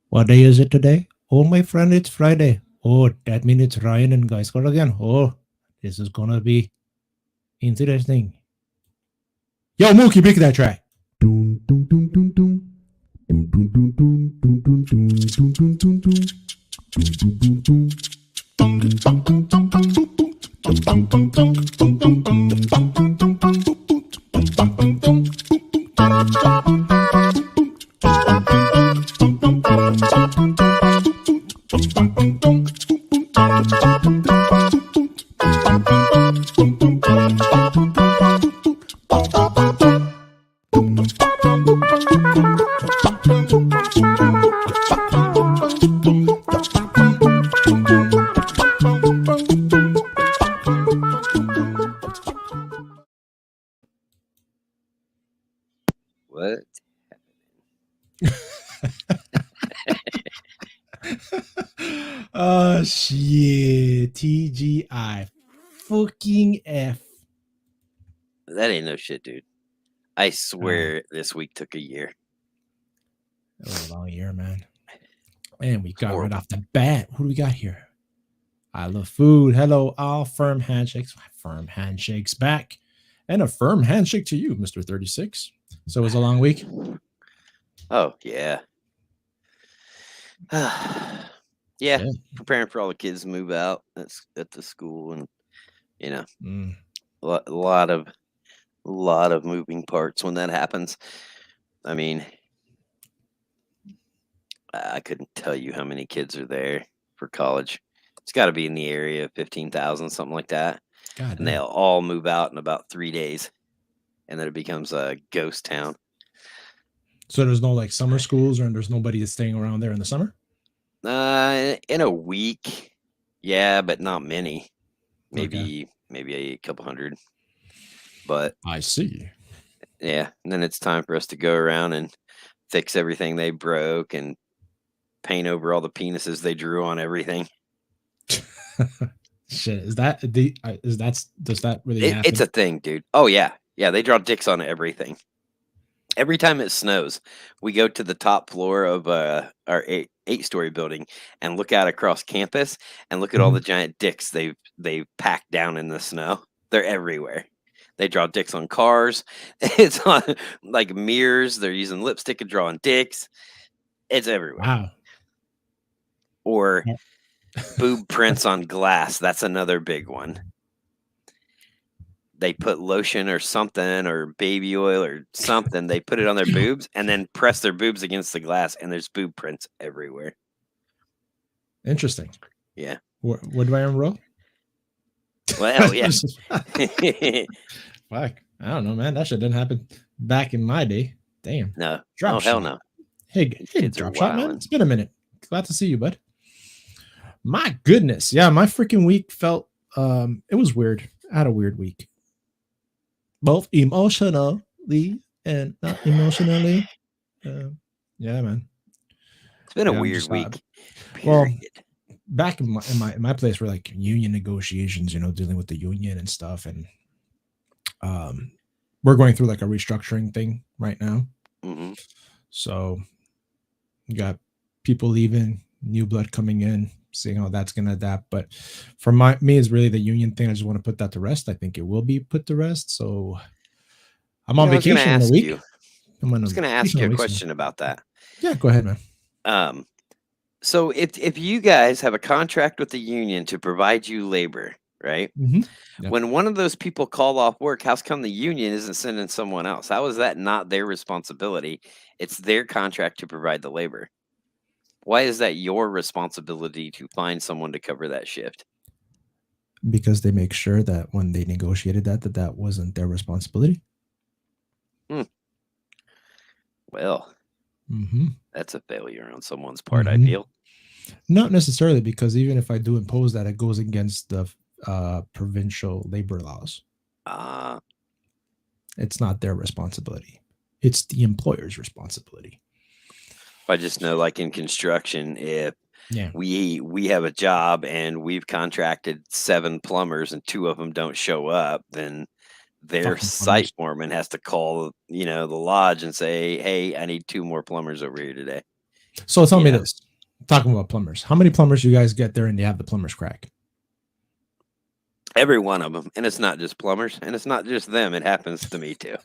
What day is it today? Oh, my friend, it's Friday. Oh, that means it's Ryan and Guy Scott again. Oh, this is gonna be interesting. Yo, Mookie, pick that track. Doom, doom, doom, doom, doom. Doom, doom, doom, doom, doom, doom, doom, doom, doom, doom, doom. Doom, doom, doom, doom. Doom, doom, doom, doom, doom, doom. Doom, doom, doom, doom, doom, doom, doom, doom, doom, doom, doom. Doom, doom, doom, doom. What? Oh shit. TGI. Fucking F. That ain't no shit, dude. I swear this week took a year. That was a long year, man. And we got Horrible. right off the bat. Who do we got here? I love food. Hello, all firm handshakes. Firm handshakes back. And a firm handshake to you, Mr. 36. So it was a long week. Oh, yeah. Yeah, preparing for all the kids to move out at the school, and you know, a lot of moving parts when that happens. I mean, I couldn't tell you how many kids are there for college. It's got to be in the area of 15,000, something like that. God And damn. they'll all move out in about 3 days, and then it becomes a ghost town. So there's no like summer schools, or there's nobody that's staying around there in the summer? In a week, yeah, but not many. Okay. Maybe a couple hundred. But I see. yeah, and then it's time for us to go around and fix everything they broke and paint over all the penises they drew on everything. Shit, is that does that really happen? It's a thing, dude. Oh yeah, yeah. They draw dicks on everything. Every time it snows, we go to the top floor of our eight-story building and look out across campus and look at all the giant dicks they've packed down in the snow. They're everywhere. They draw dicks on cars. It's on like mirrors. They're using lipstick and drawing dicks. It's everywhere. Wow. Or boob prints on glass. That's another big one. They put lotion or something or baby oil or something. They put it on their boobs and then press their boobs against the glass, and there's boob prints everywhere. Interesting. Yeah. Where do I enroll? Well, yeah. Fuck. I don't know, man. That shit didn't happen back in my day. Damn. No. Drop Oh, shot. hell no. Hey, kids are drop shot, man. wildin'. It's been a minute. Glad to see you, bud. My goodness. Yeah, my freaking week felt it was weird. I had a weird week. Both emotionally and not emotionally. Yeah, man. It's been a Yeah, I'm weird just, week. well, Period. back in my place, we're like union negotiations, dealing with the union and stuff, and we're going through like a restructuring thing right now. hmm So you got people leaving, new blood coming in, seeing how that's going to adapt. But for me, is really the union thing. I just want to put that to rest. I think it will be put to rest. So I'm on vacation in a week. I was going to ask you a question about that. Yeah, go ahead, man. So if you guys have a contract with the union to provide you labor, right? Yep. When one of those people call off work, how's come the union isn't sending someone else? How is that not their responsibility? It's their contract to provide the labor. Why is that your responsibility to find someone to cover that shift? Because they make sure that when they negotiated that wasn't their responsibility. Well, that's a failure on someone's part, I Mhm. feel. Not necessarily, because even if I do impose that, it goes against the provincial labor laws. It's not their responsibility. It's the employer's responsibility. I just know, like in construction, if Yeah. we have a job and we've contracted 7 plumbers and 2 of them don't show up, then their Fucking site plumbers. foreman has to call, the lodge and say, "Hey, I need 2 more plumbers over here today." So tell me Yeah. this. Talking about plumbers. How many plumbers you guys get there and they have the plumber's crack? Every one of them. And it's not just plumbers. And it's not just them. It happens to me too.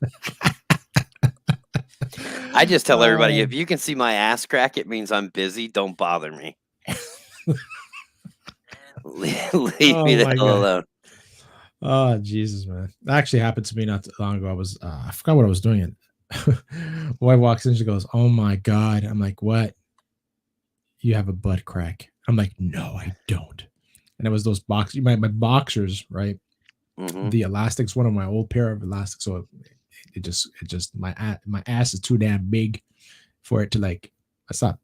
I just tell everybody, if you can see my ass crack, it means I'm busy. Don't bother me. Leave me the hell alone. Oh, Jesus, man. That actually happened to me not too long ago. I was, I forgot what I was doing. Wife walks in, she goes, "Oh my God." I'm like, "What? You have a butt crack?" I'm like, "No, I don't." And it was those boxers, my boxers, right? Mhm. The elastics, one of my old pair of elastics. So it just, my ass is too damn big for it to like, stop.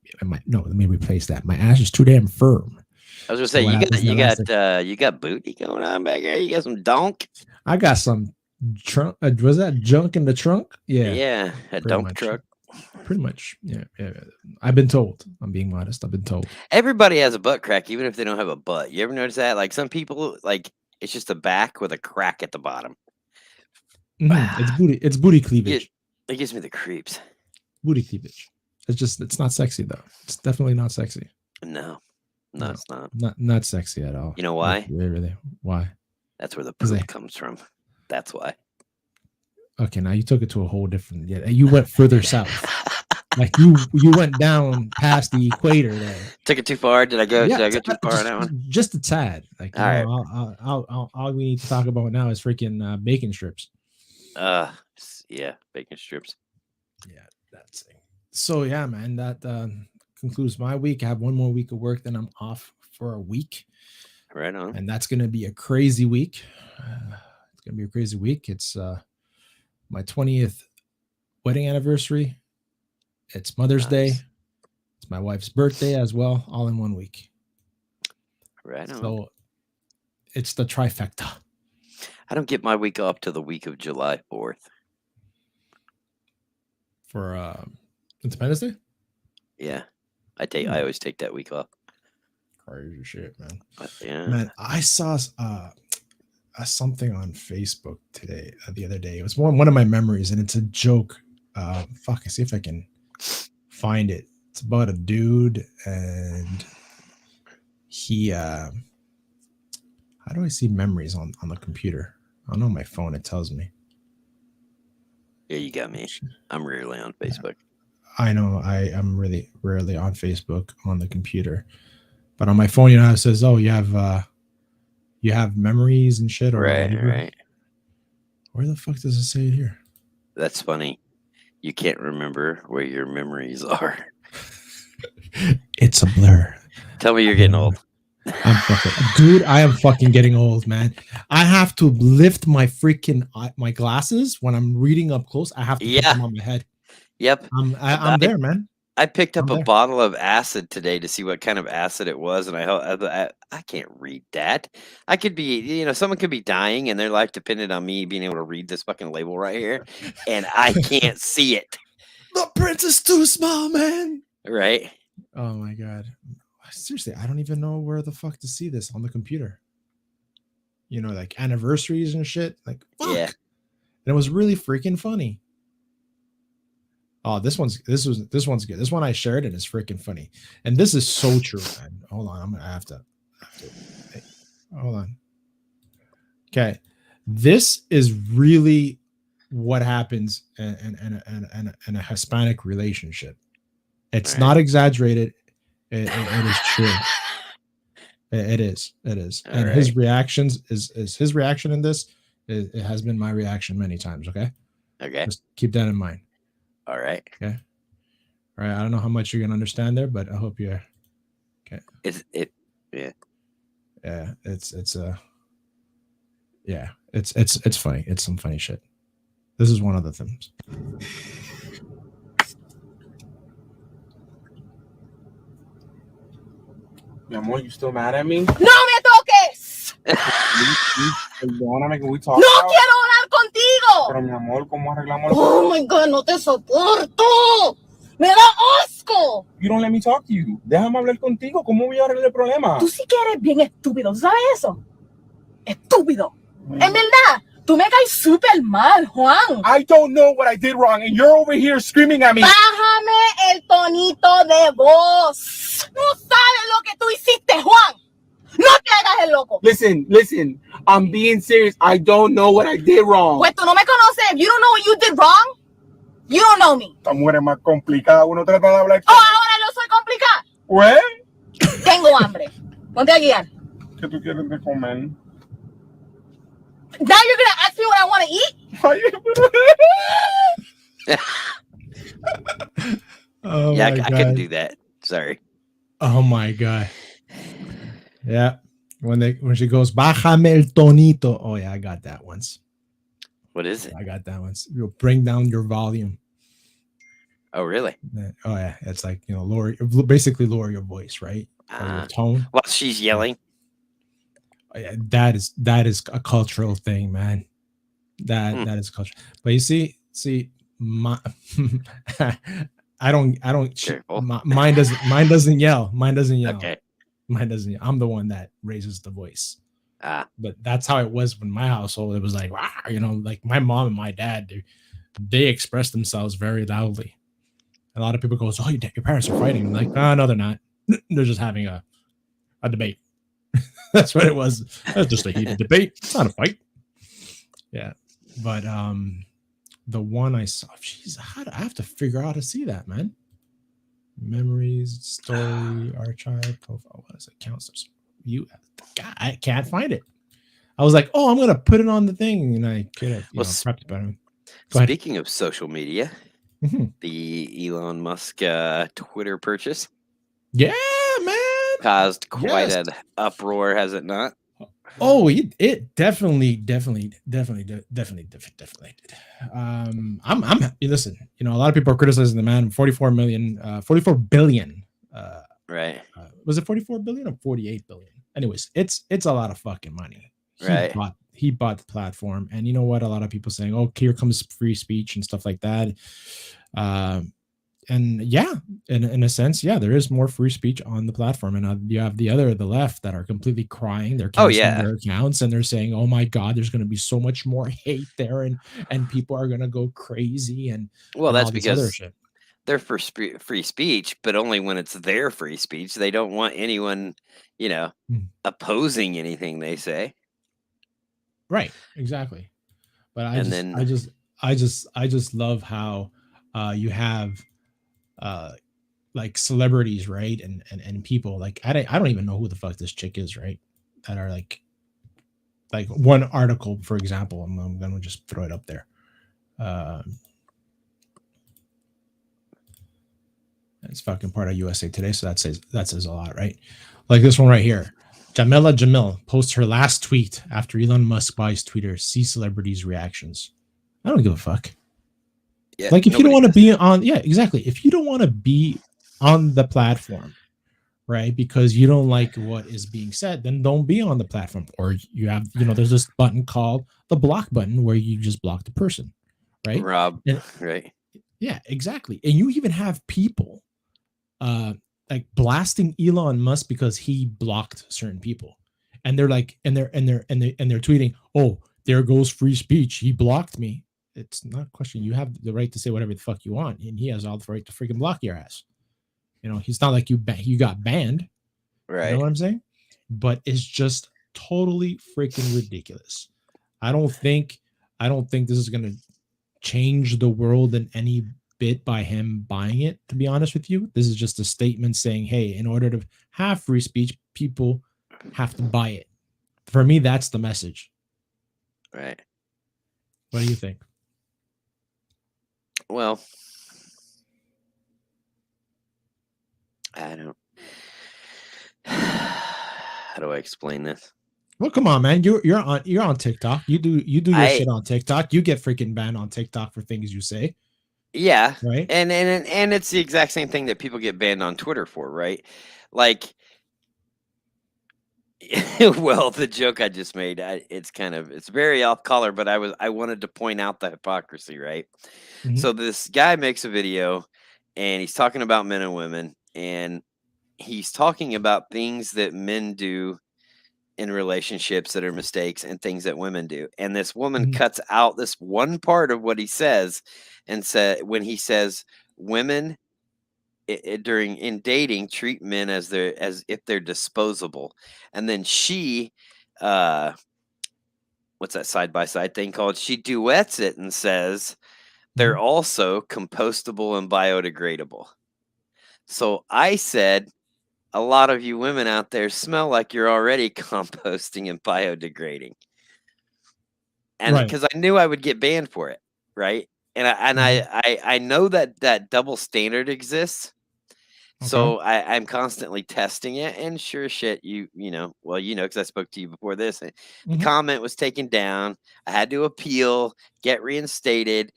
No, let me replace that. My ass is too damn firm. I was gonna So say what happens, the elastic- you got booty going on back here. You got some donk. I got some trunk. Was that junk in the trunk? Yeah, Yeah, a pretty dump much. truck. Pretty much. Yeah. I've been told. I'm being modest. I've been told. Everybody has a butt crack, even if they don't have a butt. You ever notice that? Like some people, like it's just a back with a crack at the bottom. It's booty. It's booty cleavage. It gives me the creeps. Booty cleavage. It's not sexy though. It's definitely not sexy. No, it's not. Not sexy at all. You know why? Really? Why? That's where the poop comes from. That's why. Okay, now you took it to a whole different. Yeah, you went further south. Like you went down past the equator there. Took it too far. Did I go? Yeah, did I go too far on that one? Just a tad. Like all right. All we need to talk about now is freaking bacon strips. Yeah, bacon strips. Yeah, that's it. So yeah, man, that concludes my week. I have one more week of work, then I'm off for a week. Right on. And that's gonna be a crazy week. It's gonna be a crazy week. It's my 20th wedding anniversary. It's Mother's Day. It's my wife's birthday as well, all in 1 week. Right on. So it's the trifecta. I don't get my week off till the week of July 4th. For Independence Day? Yeah. I always take that week off. Crazy shit, man. Yeah. Man, I saw something on Facebook the other day. It was one of my memories, and it's a joke. I see if I can find it. It's about a dude, and he how do I see memories on the computer? I don't know, my phone, it tells me. Yeah, you got me. I'm rarely on Facebook. I know I am really rarely on Facebook on the computer, but on my phone, it says, "Oh, you have memories and shit." Or right. Where the fuck does it say it here? That's funny. You can't remember where your memories are. It's a blur. Tell me you're getting old. Dude, I am fucking getting old, man. I have to lift my freaking my glasses when I'm reading up close. I have to put them on my head. Yep. I'm there, man. I picked up a bottle of acid today to see what kind of acid it was, and I can't read that. I could be, someone could be dying, and their life depended on me being able to read this fucking label right here, and I can't see it. The print is too small, man. Right? Oh my god. Seriously, I don't even know where the fuck to see this on the computer. Like anniversaries and shit. Like, fuck. Yeah. And it was really freaking funny. Oh, this one's good. This one I shared and it's freaking funny. And this is so true, man. Hold on, I'm gonna have to hey, hold on. Okay. This is really what happens in a Hispanic relationship. It's not exaggerated. It is true. It is. And his reactions is his reaction in this. It has been my reaction many times. Okay. Just keep that in mind. All right. Okay. All right. I don't know how much you're gonna understand there, but I hope you're okay. Yeah. Yeah. It's funny. It's some funny shit. This is one of the things. Mi amor, you still mad at me? ¡No me toques! Perdóname, can we talk? ¡No quiero hablar contigo! Pero mi amor, ¿cómo arreglamos? Oh my God, no te soporto. ¡Me da asco! You don't let me talk to you. Déjame hablar contigo. ¿Cómo voy a arreglar el problema? Tú sí que eres bien estúpido, ¿sabes eso? Estúpido. En verdad, Tú me caes súper mal, Juan. I don't know what I did wrong, and you're over here screaming at me. Bájame el tonito de voz. No sabes lo que tú hiciste, Juan. No te hagas el loco. Listen. I'm being serious. I don't know what I did wrong. Pues tú no me conoces. You don't know what you did wrong. You don't know me. Esta mujer es más complicada. Uno trata de hablar. Oh, ahora no soy complicada. Pues, Tengo hambre. Ponte a guiar. ¿qué tú quieres de comer? Now you're gonna ask me what I want to eat? Ay, Oh Yeah, my I couldn't God. do that. Sorry. Oh my God. Yeah. When she goes, bájame el tonito. Oh yeah, I got that once. What is it? I got that once. You'll bring down your volume. Oh, really? Oh yeah, it's like, you know, basically lower your voice, right? Or your tone. While she's yelling. Oh, yeah, that is a cultural thing, man. That is culture. But you see, my I don't Careful. mine doesn't yell. Okay. Mine doesn't yell. I'm the one that raises the voice. But that's how it was in my household. It was like, you know, like my mom and my dad, they express themselves very loudly. A lot of people go, "Oh, your parents are fighting." I'm like, no, they're not. They're just having a debate. That's what it was. That's just a heated debate. It's not a fight. Yeah, but the one I saw, jeez, I have to figure out how to see that, man. Memories, story, archive, profile. What is it? Counselors. God, I can't find it. I was like, oh, I'm gonna put it on the thing, and I could have prepped better. Speaking of social media, the Elon Musk Twitter purchase, yeah, man, caused quite an uproar, has it not? Oh, it definitely did. I'm happy. Listen, you know, a lot of people are criticizing the man. 44 billion. Right. Was it 44 billion or 48 billion? Anyways, it's a lot of fucking money. He bought the platform, and you know what? A lot of people saying, "Oh, here comes free speech and stuff like that." And yeah, in a sense, yeah, there is more free speech on the platform, and you have the left that are completely crying. They're canceling their accounts, and they're saying, "Oh my God, there's going to be so much more hate there, and people are going to go crazy." And that's because they're for free speech, but only when it's their free speech. They don't want anyone, you know, opposing anything they say. Right, exactly. But I just love how you have like celebrities, right, and people like I don't even know who the fuck this chick is, right, that are like one article, for example. I'm gonna just throw it up there. It's fucking part of USA Today, so that says a lot, right? Like this one right here. Jamila posts her last tweet after Elon Musk buys Twitter. See celebrities' reactions. I don't give a fuck. Yeah, like if you don't want to be on, exactly. If you don't want to be on the platform, right, because you don't like what is being said, then don't be on the platform. Or you have, there's this button called the block button where you just block the person, right? Right. Yeah, exactly. And you even have people like blasting Elon Musk because he blocked certain people, and they're like, and they're tweeting, "Oh, there goes free speech. He blocked me." It's not a question. You have the right to say whatever the fuck you want, and he has all the right to freaking block your ass. He's not like you got banned, right? You know what I'm saying? But it's just totally freaking ridiculous. I don't think this is gonna change the world in any bit by him buying it, to be honest with you. This is just a statement saying, hey, in order to have free speech, people have to buy it. For me, that's the message. Right. What do you think? Well, I don't. How do I explain this? Well, come on, man. You're on TikTok. You do your shit on TikTok. You get freaking banned on TikTok for things you say. Yeah. Right. And it's the exact same thing that people get banned on Twitter for, right? Like, well, the joke I just made, it's very off color, but I wanted to point out the hypocrisy, right? Mm-hmm. So this guy makes a video and he's talking about men and women, and he's talking about things that men do in relationships that are mistakes and things that women do. And this woman Mhm. cuts out this one part of what he says and said when he says women during in dating treat men as if they're disposable. And then she what's that side by side thing called? She duets it and says they're Mhm. also compostable and biodegradable. So I said, a lot of you women out there smell like you're already composting and biodegrading. And Right. because I knew I would get banned for it, right? And Mhm. I know that double standard exists. Okay. So I'm constantly testing it, and sure as shit, because I spoke to you before this. The Mhm. comment was taken down. I had to appeal, get reinstated,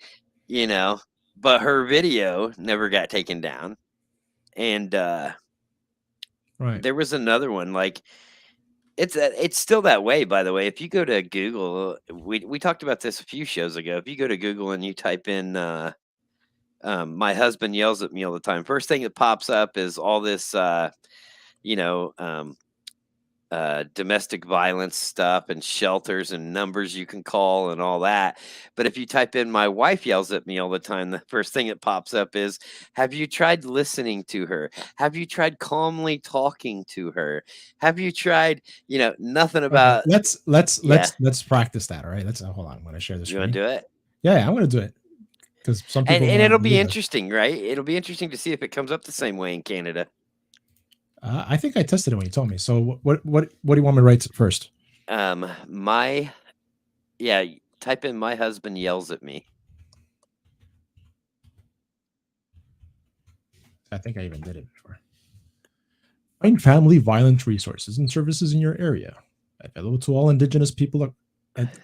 you know, but her video never got taken down. And Right. there was another one, like it's still that way, by the way. If you go to Google, we talked about this a few shows ago. If you go to Google and you type in my husband yells at me all the time, first thing that pops up is all this you know, domestic violence stuff and shelters and numbers you can call and all that. But if you type in my wife yells at me all the time, the first thing that pops up is, have you tried listening to her? Have you tried calmly talking to her? Have you tried, nothing Okay. about, yeah, Let's practice that. All right. Let's hold on. I'm going to share the you want screen. to do it? Yeah, I'm going to do it because some And, people and might it'll not be believe us. interesting, right? It'll be interesting to see if it comes up the same way in Canada. I think I tested it when you told me. So what do you want me to write first? Type in my husband yells at me. I think I even did it before. Find family violence resources and services in your area. Available to all Indigenous people.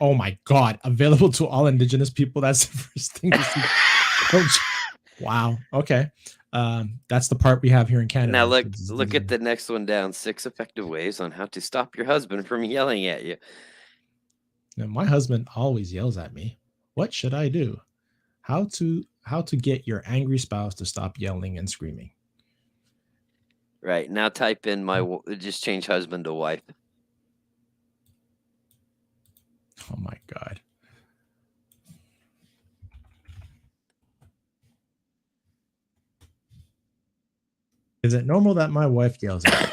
Oh my God! Available to all Indigenous people. That's the first thing to see. Wow. Okay. That's the part we have here in Canada. Now look at the next one down. 6 effective ways on how to stop your husband from yelling at you. Now, my husband always yells at me. What should I do? How to get your angry spouse to stop yelling and screaming? Right. Now type in just change husband to wife. Oh my God. Is it normal that my wife yells at me?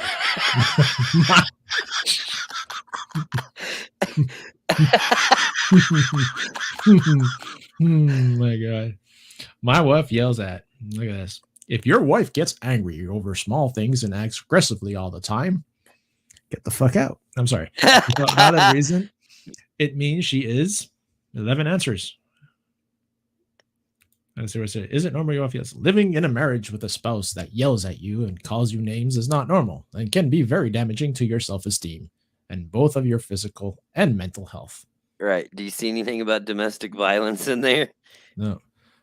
My God. My wife yells at, look at this. If your wife gets angry over small things and acts aggressively all the time, get the fuck out. I'm sorry. Not a reason. It means she is 11 answers. Let's see what it says. Is it normal your wife yells? Living in a marriage with a spouse that yells at you and calls you names is not normal and can be very damaging to your self-esteem and both of your physical and mental health. Right. Do you see anything about domestic violence in there? No.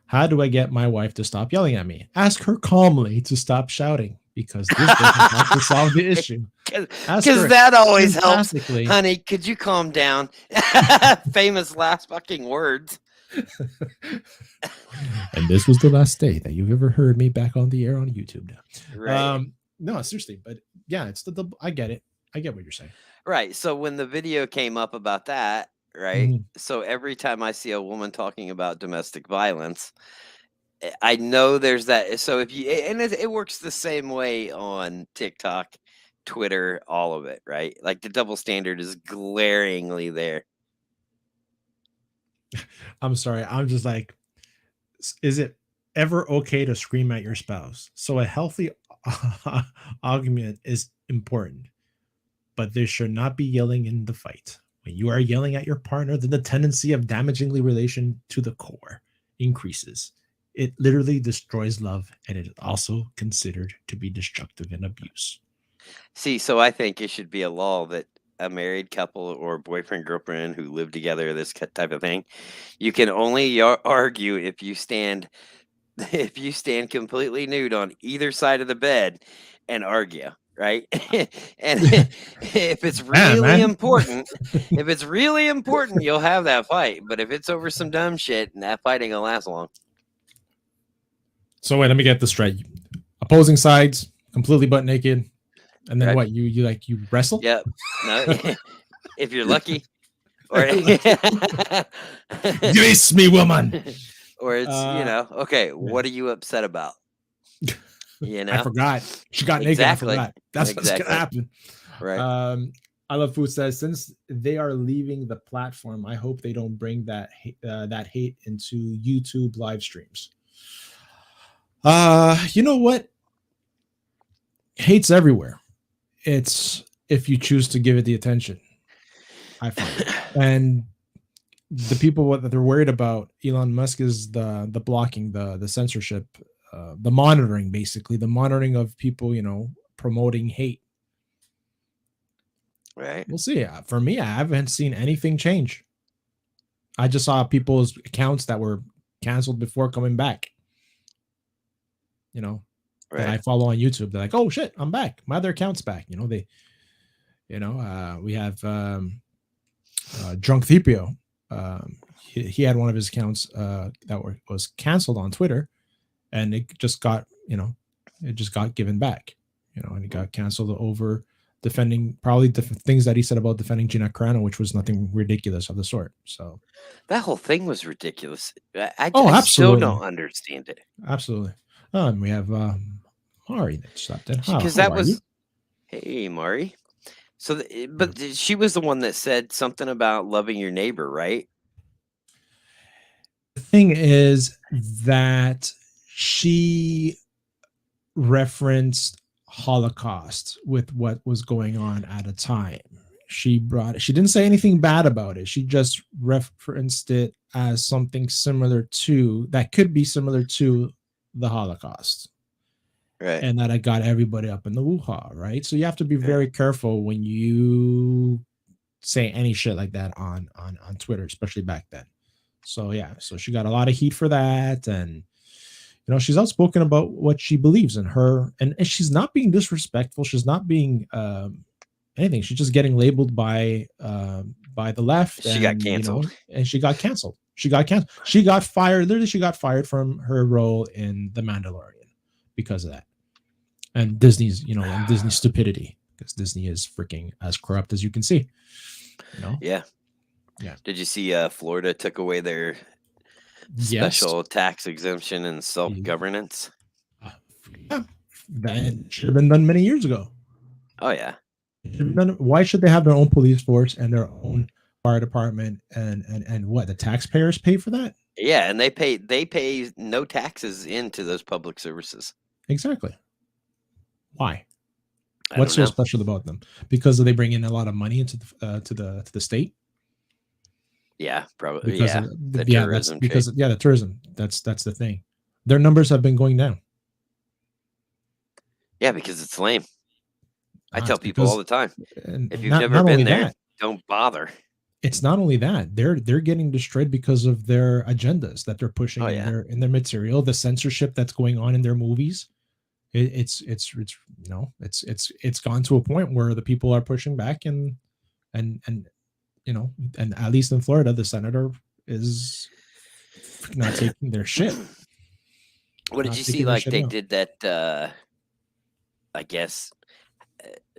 How do I get my wife to stop yelling at me? Ask her calmly to stop shouting because this doesn't help to solve the issue. Because that always helps. Sarcastically. Honey, could you calm down? Famous last fucking words. And this was the last day that you've ever heard me back on the air on YouTube now. Right. No, seriously, but yeah, it's the I get it. I get what you're saying. Right. So when the video came up about that, right? Mhm. So every time I see a woman talking about domestic violence, I know there's that. So if you, and it works the same way on TikTok, Twitter, all of it, right? Like the double standard is glaringly there. I'm sorry. I'm just like, is it ever okay to scream at your spouse? So a healthy argument is important, but there should not be yelling in the fight. When you are yelling at your partner, then the tendency of damagingly relation to the core increases. It literally destroys love, and it is also considered to be destructive and abuse. See, so I think it should be a law that a married couple or boyfriend girlfriend who live together, this type of thing, you can only argue if you stand completely nude on either side of the bed and argue, right? And if it's really important, you'll have that fight. But if it's over some dumb shit, that fight ain't gonna last long. So wait, let me get this straight. Opposing sides, completely butt naked. And then Right. what? You wrestle? Yep. No, if you're lucky, or Grace me, woman. or it's okay. yeah. What are you upset about? I forgot. She got naked. I forgot. That's what's gonna happen. Right. I love food says since they are leaving the platform, I hope they don't bring that hate into YouTube live streams. You know what? Hate's everywhere. It's if you choose to give it the attention. I find, and the people that they're worried about, Elon Musk, is the blocking, the censorship, the monitoring, basically the monitoring of people, promoting hate. Right. We'll see. For me, I haven't seen anything change. I just saw people's accounts that were canceled before coming back. That I follow on YouTube. They're like, "Oh shit, I'm back. My other account's back." We have Drunk Thepio. He had one of his accounts that was canceled on Twitter, and it just got given back. And it got canceled over defending probably the things that he said about defending Gina Carano, which was nothing ridiculous of the sort. So that whole thing was ridiculous. I still don't understand it. Absolutely. And we have Mari that stopped in. Because that was, hey Mari. So, but she was the one that said something about loving your neighbor, right? The thing is that she referenced Holocaust with what was going on at a time. She didn't say anything bad about it. She just referenced it as something that could be similar to the Holocaust. Right. And that I got everybody up in the woo-ha, right? So you have to be very careful when you say any shit like that on Twitter, especially back then. So yeah, so she got a lot of heat for that, and she's outspoken about what she believes in her, and she's not being disrespectful. She's not being anything. She's just getting labeled by the left. She got canceled, and she got canceled. She got canceled. She got fired. Literally, she got fired from her role in The Mandalorian because of that. And Disney's, and Disney's stupidity, because Disney is freaking as corrupt as you can see. Yeah. Did you see Florida took away their special tax exemption and self-governance? That should have been done many years ago. Oh yeah. Why should they have their own police force and their own fire department and what? The taxpayers pay for that? Yeah, and they pay no taxes into those public services. Exactly. Why? What's so special about them? Because they bring in a lot of money into the state. Yeah, probably. Because the tourism. The tourism. That's the thing. Their numbers have been going down. Yeah, because it's lame. I tell people all the time, if you've never been there, don't bother. It's not only that, they're getting destroyed because of their agendas that they're pushing in their material, the censorship that's going on in their movies. It's gone to a point where the people are pushing back, and at least in Florida, the senator is not taking their shit. What did you see? Like they did that, I guess,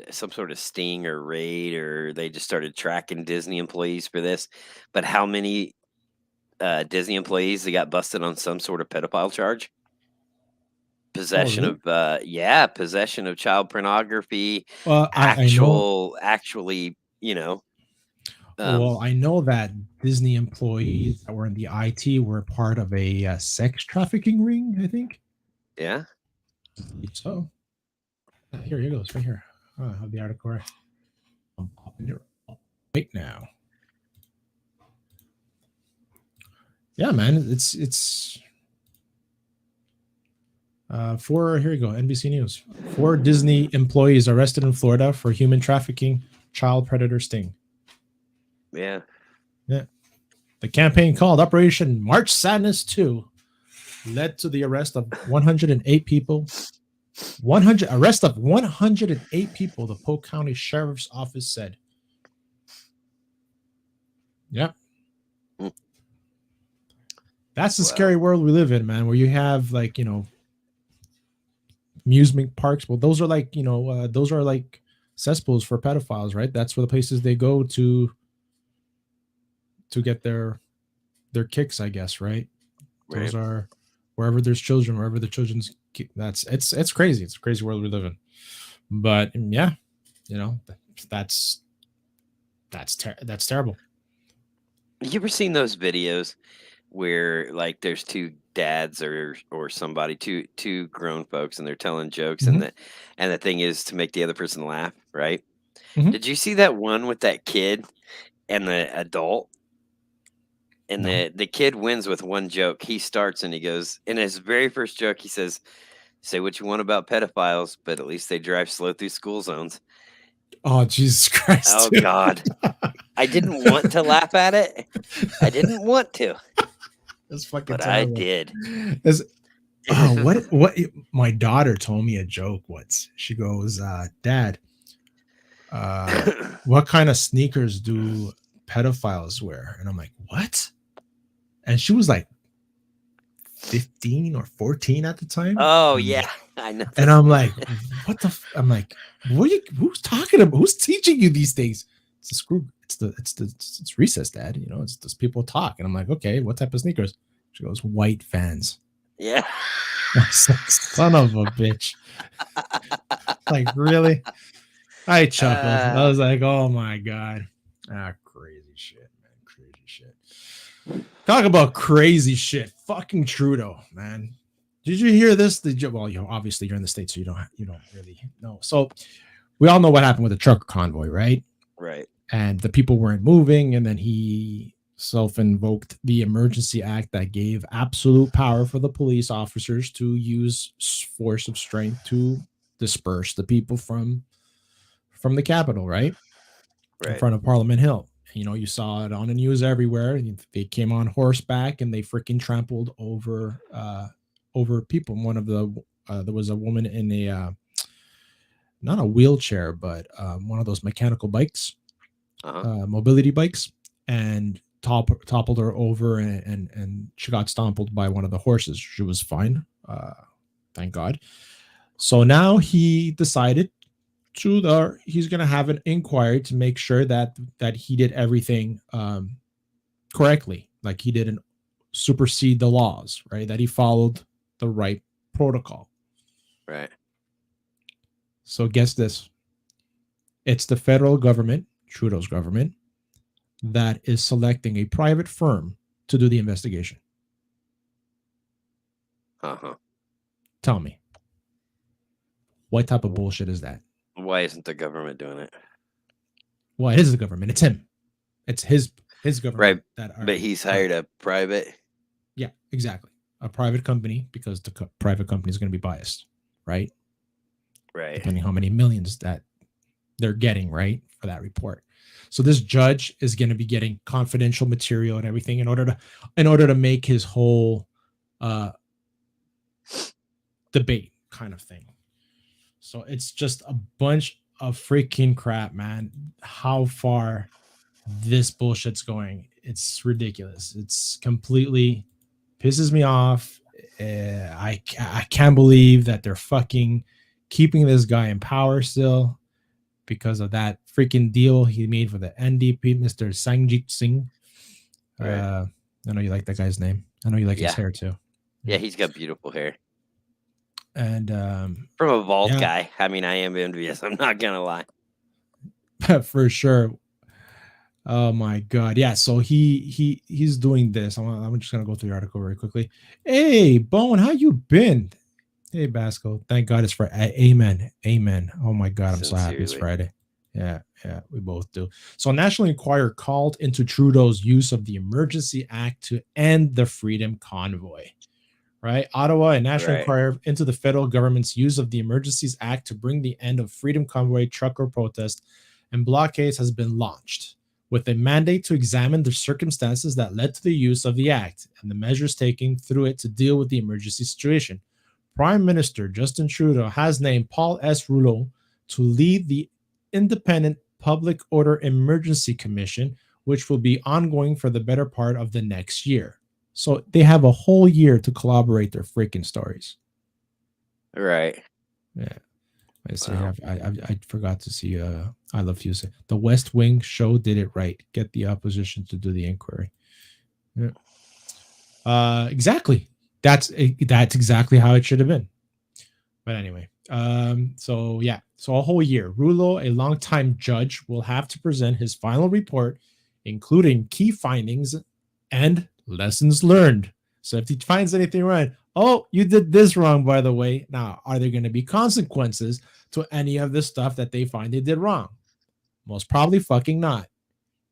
some sort of sting or raid, or they just started tracking Disney employees for this. But how many Disney employees they got busted on some sort of pedophile charge? Possession of possession of child pornography. Actually, well, I know that Disney employees that were in the IT were part of a sex trafficking ring, I think. Yeah. So here it goes, right here. I have the article right. I'm popping it right now. Yeah, man, it's here you go, NBC News. 4 Disney employees arrested in Florida for human trafficking, child predator sting. Yeah. The campaign called Operation March Sadness 2 led to the arrest of 108 people. 108 people, the Polk County Sheriff's Office said. Yep. That's the scary world we live in, man, where you have amusement parks. Well, those are like, those are like cesspools for pedophiles, right? That's where the places they go to get their kicks, I guess, right? Those are wherever there's children, wherever the children's. It's crazy. It's a crazy world we live in. But yeah, that's terrible. You ever seen those videos where like there's two dads or somebody, two grown folks, and they're telling jokes, and the thing is to make the other person laugh, right? Did you see that one with that kid and the adult? And No. the kid wins with one joke. He starts and he goes, in his very first joke, he says, "Say what you want about pedophiles, but at least they drive slow through school zones." Oh, Jesus Christ. Oh, God. I didn't want to laugh at it. I didn't want to. That's fucking But terrible. I did. What my daughter told me a joke once. She goes, Dad, what kind of sneakers do pedophiles wear? And I'm like, what? And she was like 15 or 14 at the time. Oh, yeah. I know. And I'm like, what the I'm like, who's talking about? Who's teaching you these things? It's a screw. It's recess, Dad. It's those people talk. And I'm like, okay, what type of sneakers? She goes, white Vans. Yeah. I was like, son of a bitch. Like, really? I chuckled. I was like, oh my God. Crazy shit, man. Crazy shit. Talk about crazy shit. Fucking Trudeau, man. Did you hear this? Well, obviously you're in the States, so you don't really know. So we all know what happened with the trucker convoy, right? Right. And the people weren't moving, and then he self-invoked the Emergency Act that gave absolute power for the police officers to use force of strength to disperse the people from the Capitol, right? In front of Parliament Hill. You saw it on the news everywhere. They came on horseback and they freaking trampled over people. One of the there was a woman in a not a wheelchair, but one of those mechanical bikes, mobility bikes, and toppled her over, and she got stompled by one of the horses. She was fine, thank God. So now he decided he's going to have an inquiry to make sure that he did everything correctly, like he didn't supersede the laws, right? That he followed the right protocol. Right. So guess this. It's the federal government, Trudeau's government, that is selecting a private firm to do the investigation. Tell me. What type of bullshit is that? Why isn't the government doing it? Well, it is the government. It's him. It's his government. Right. But he's hired a private. Yeah, exactly. A private company, because the private company is going to be biased, right? Right. Depending how many millions that they're getting, right, for that report. So this judge is going to be getting confidential material and everything in order to make his whole debate kind of thing. So it's just a bunch of freaking crap, man. How far this bullshit's going, it's ridiculous. It's completely pisses me off. I can't believe that they're fucking keeping this guy in power still because of that freaking deal he made for the NDP, Mr. Sanjit Singh. Right. I know you like that guy's name. I know you like his hair too. Yeah, he's got beautiful hair. And from a bald guy, I mean, I am envious. I'm not gonna lie. For sure. Oh my God. Yeah. So he's doing this. I'm just gonna go through the article very quickly. Hey, Bone, how you been? Hey, Basco. Thank God it's Friday. Amen. Amen. Oh my God, I'm so happy it's Friday. Yeah, we both do. So National Enquirer called into Trudeau's use of the Emergency Act to end the Freedom Convoy. Right? Ottawa and National Enquirer into the federal government's use of the Emergencies Act to bring the end of Freedom Convoy trucker protest and blockades has been launched, with a mandate to examine the circumstances that led to the use of the act and the measures taken through it to deal with the emergency situation. Prime Minister Justin Trudeau has named Paul S. Rouleau to lead the Independent Public Order Emergency Commission, which will be ongoing for the better part of the next year. So they have a whole year to collaborate their freaking stories. Right. Yeah. I say Wow. I forgot to see I Love Fusion. The West Wing show did it right. Get the opposition to do the inquiry. Yeah. Exactly. That's exactly how it should have been. But anyway, so yeah, so a whole year. Rulo, a longtime judge, will have to present his final report, including key findings and lessons learned. So if he finds anything wrong, oh, you did this wrong, by the way. Now, are there going to be consequences to any of the stuff that they find they did wrong? Most probably fucking not.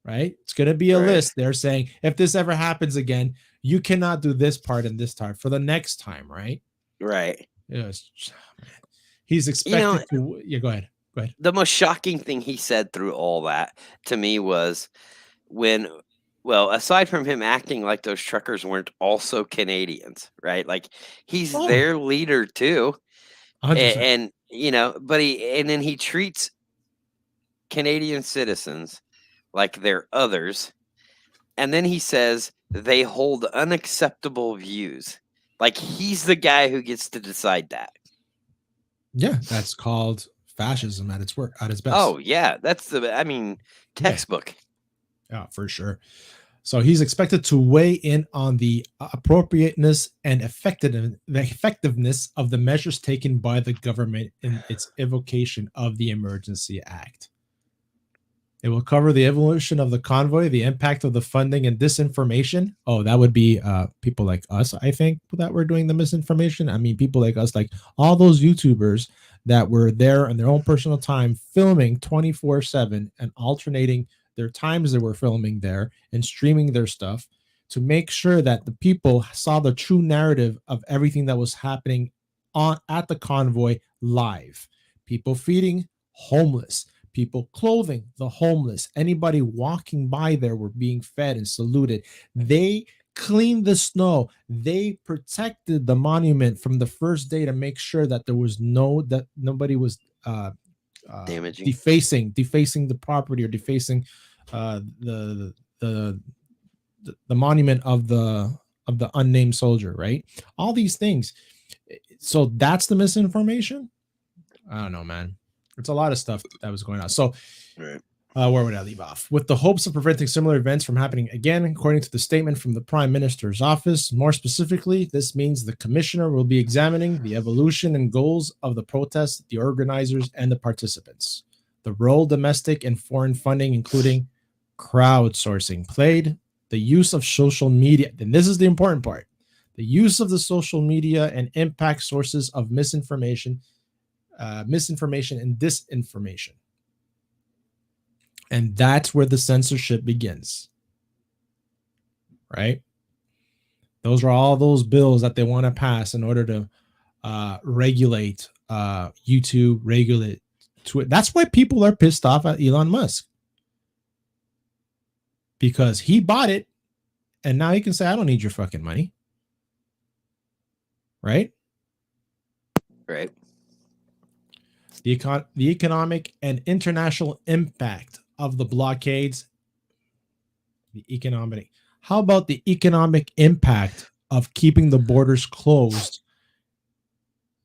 Right? It's going to be a Right. list. They're saying if this ever happens again, you cannot do this part and this part for the next time, right? Right. Yes. Man. He's expected to. Yeah, go ahead. Go ahead. The most shocking thing he said through all that to me was when, well, aside from him acting like those truckers weren't also Canadians, right? Like he's Oh. their leader too. 100%. And but then he treats Canadian citizens like they're others. And then he says they hold unacceptable views. Like he's the guy who gets to decide that. Yeah, that's called fascism at its best. Oh, yeah. That's textbook. Yeah, for sure. So he's expected to weigh in on the appropriateness and effectiveness of the measures taken by the government in its evocation of the Emergency Act. It will cover the evolution of the convoy, the impact of the funding and disinformation. Oh, that would be people like us, I think, that were doing the misinformation. I mean, people like us, like all those YouTubers that were there in their own personal time filming 24/7 and alternating their times they were filming there and streaming their stuff to make sure that the people saw the true narrative of everything that was happening at the convoy live. People feeding homeless, people clothing the homeless, anybody walking by there were being fed and saluted. They cleaned the snow. They protected the monument from the first day to make sure that there was that nobody was damaging, defacing the property or defacing the monument of the unnamed soldier, right? All these things. So that's the misinformation. I don't know, man. It's a lot of stuff that was going on. So right. Where would I leave off? With the hopes of preventing similar events from happening again, according to the statement from the Prime Minister's office. More specifically, this means the commissioner will be examining the evolution and goals of the protests, the organizers, and the participants. The role domestic and foreign funding, including crowdsourcing, played, the use of social media, and this is the important part, the use of the social media and impact sources of misinformation and disinformation. And that's where the censorship begins, right? Those are all those bills that they want to pass in order to regulate YouTube, regulate Twitter. That's why people are pissed off at Elon Musk, because he bought it and now he can say, I don't need your fucking money. Right? Right. The economic and international impact of the blockades. How about the economic impact of keeping the borders closed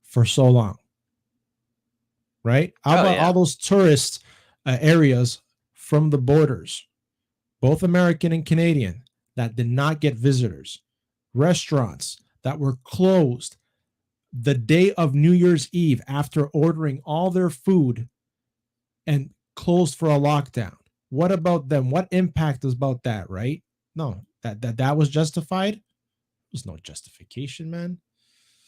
for so long? Right? How about all those tourist areas from the borders, both American and Canadian, that did not get visitors? Restaurants that were closed the day of New Year's Eve after ordering all their food and closed for a lockdown. What about them? What impact is about that, right? No, that was justified. There's no justification, man.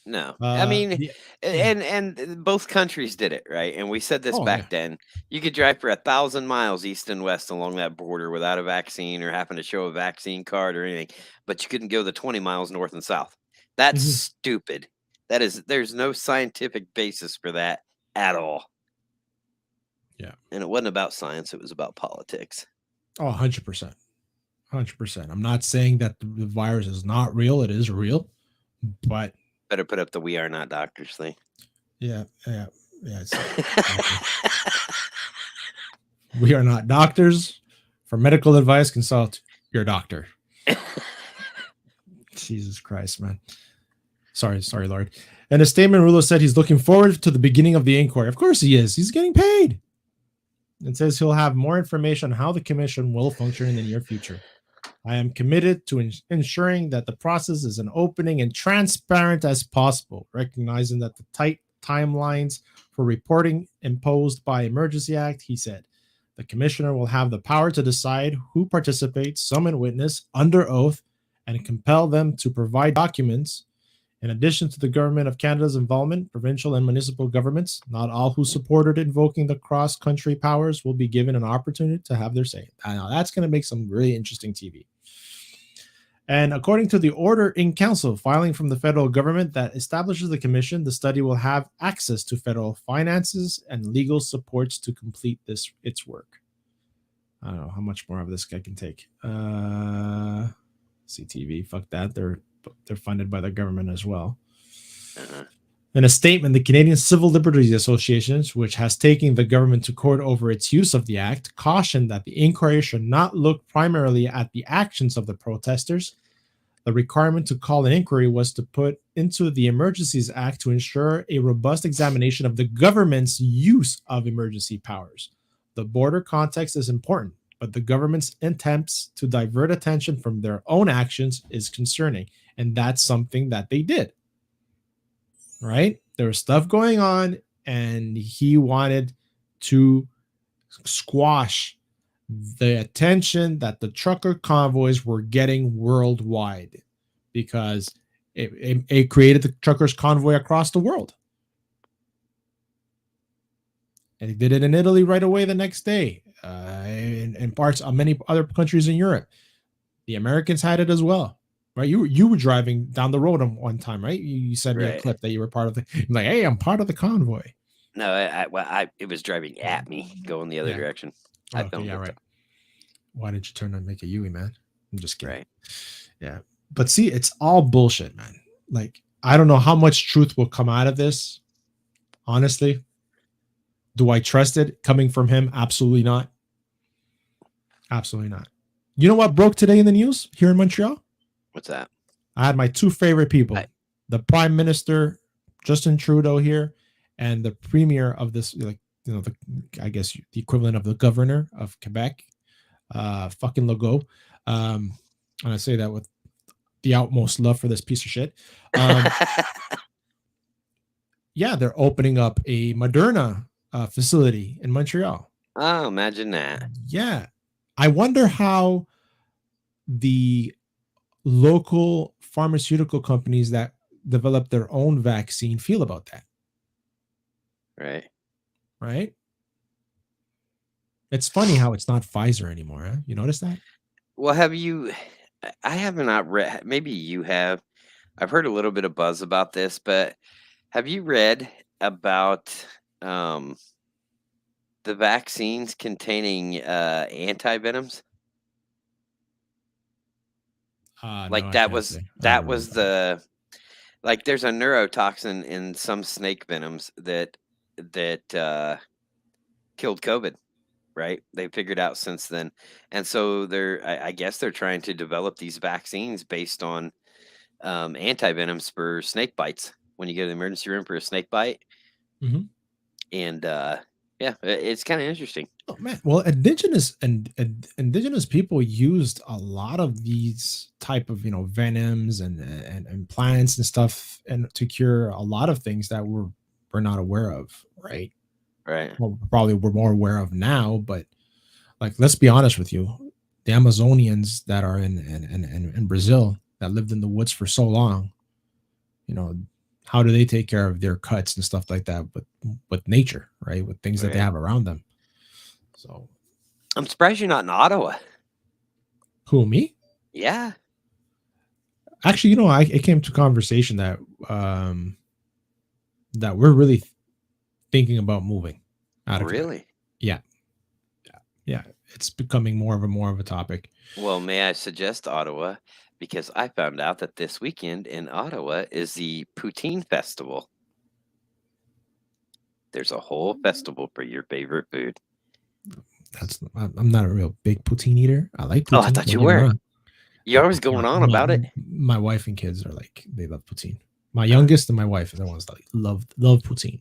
No, I mean, and both countries did it, right? And we said this back then. You could drive for 1,000 miles east and west along that border without a vaccine or having to show a vaccine card or anything, but you couldn't go the 20 miles north and south. That's stupid. There's no scientific basis for that at all. Yeah. And it wasn't about science, it was about politics. Oh, 100%. 100%. I'm not saying that the virus is not real. It is real, but better put up the "We Are Not Doctors" thing. Yeah. We are not doctors. For medical advice, consult your doctor. Jesus Christ, man. Sorry, Lord. In a statement, Rulo said he's looking forward to the beginning of the inquiry. Of course he is. He's getting paid. And says he'll have more information on how the commission will function in the near future. I am committed to ensuring that the process is as opening and transparent as possible, recognizing that the tight timelines for reporting imposed by Emergency Act, he said. The commissioner will have the power to decide who participates, summon witness under oath, and compel them to provide documents. In addition to the Government of Canada's involvement, provincial and municipal governments, not all who supported invoking the cross-country powers will be given an opportunity to have their say. Now, that's going to make some really interesting TV. And according to the order in council filing from the federal government that establishes the commission, the study will have access to federal finances and legal supports to complete its work. I don't know how much more of this guy can take. CTV, fuck that. They're funded by the government as well. In a statement, the Canadian Civil Liberties Association, which has taken the government to court over its use of the act, cautioned that the inquiry should not look primarily at the actions of the protesters. The requirement to call an inquiry was to put into the Emergencies Act to ensure a robust examination of the government's use of emergency powers. The border context is important, but the government's attempts to divert attention from their own actions is concerning, and that's something that they did. Right? There was stuff going on, and he wanted to squash the attention that the trucker convoys were getting worldwide, because it created the truckers convoy across the world. And he did it in Italy right away the next day, in parts of many other countries in Europe. The Americans had it as well. Right, you were driving down the road one time, right? You sent me a clip that you were part of the. I'm like, hey, I'm part of the convoy. No, it was driving at me, going the other direction. Okay, yeah, right. Why did you turn on make a Yui, man? I'm just kidding. Right. Yeah, but see, it's all bullshit, man. Like, I don't know how much truth will come out of this. Honestly, do I trust it coming from him? Absolutely not. Absolutely not. You know what broke today in the news here in Montreal? What's that? I had my two favorite people, the Prime Minister Justin Trudeau here, and the Premier of this, I guess the equivalent of the Governor of Quebec, fucking Legault. And I say that with the utmost love for this piece of shit. Yeah, they're opening up a Moderna facility in Montreal. Oh, imagine that. Yeah, I wonder how the local pharmaceutical companies that develop their own vaccine feel about that. Right. It's funny how it's not Pfizer anymore. Huh? You notice that? Well, I have not read, maybe you have. I've heard a little bit of buzz about this, but have you read about the vaccines containing antivenoms? Like no, that was the, like, there's a neurotoxin in some snake venoms that killed COVID, right? They figured out since then. And so I guess they're trying to develop these vaccines based on antivenoms for snake bites when you go to the emergency room for a snake bite. Mm-hmm. And yeah, it's kind of interesting. Oh man, well, indigenous people used a lot of these type of venoms and plants and stuff, and to cure a lot of things that we're not aware of, right? Well, probably we're more aware of now, but like, let's be honest with you, the Amazonians that are in Brazil that lived in the woods for so long, how do they take care of their cuts and stuff like that? But with nature, right? With things that they have around them. So I'm surprised you're not in Ottawa. Who, me? Yeah. Actually, it came to conversation that that we're really thinking about moving out of Really? Quebec. Yeah. It's becoming more of a topic. Well, may I suggest Ottawa? Because I found out that this weekend in Ottawa is the Poutine Festival. There's a whole festival for your favorite food. I'm not a real big poutine eater. I like poutine. Oh, I thought you were. You're always going on about it. My wife and kids are like, they love poutine. My youngest and my wife are the ones that love poutine.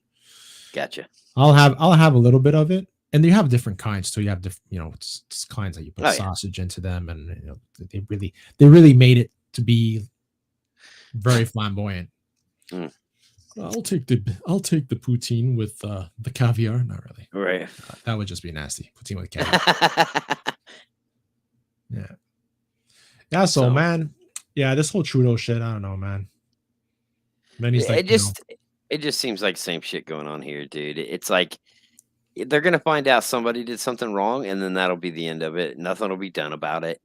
Gotcha. I'll have a little bit of it, and you have different kinds too. You have different, it's kinds that you put sausage into them, and they really made it to be very flamboyant. Mm. I'll take the poutine with the caviar. Not really. Right. That would just be nasty. Poutine with caviar. Yeah. So man, this whole Trudeau shit. I don't know, man. Then he's like, it just seems like same shit going on here, dude. It's like they're gonna find out somebody did something wrong, and then that'll be the end of it. Nothing will be done about it.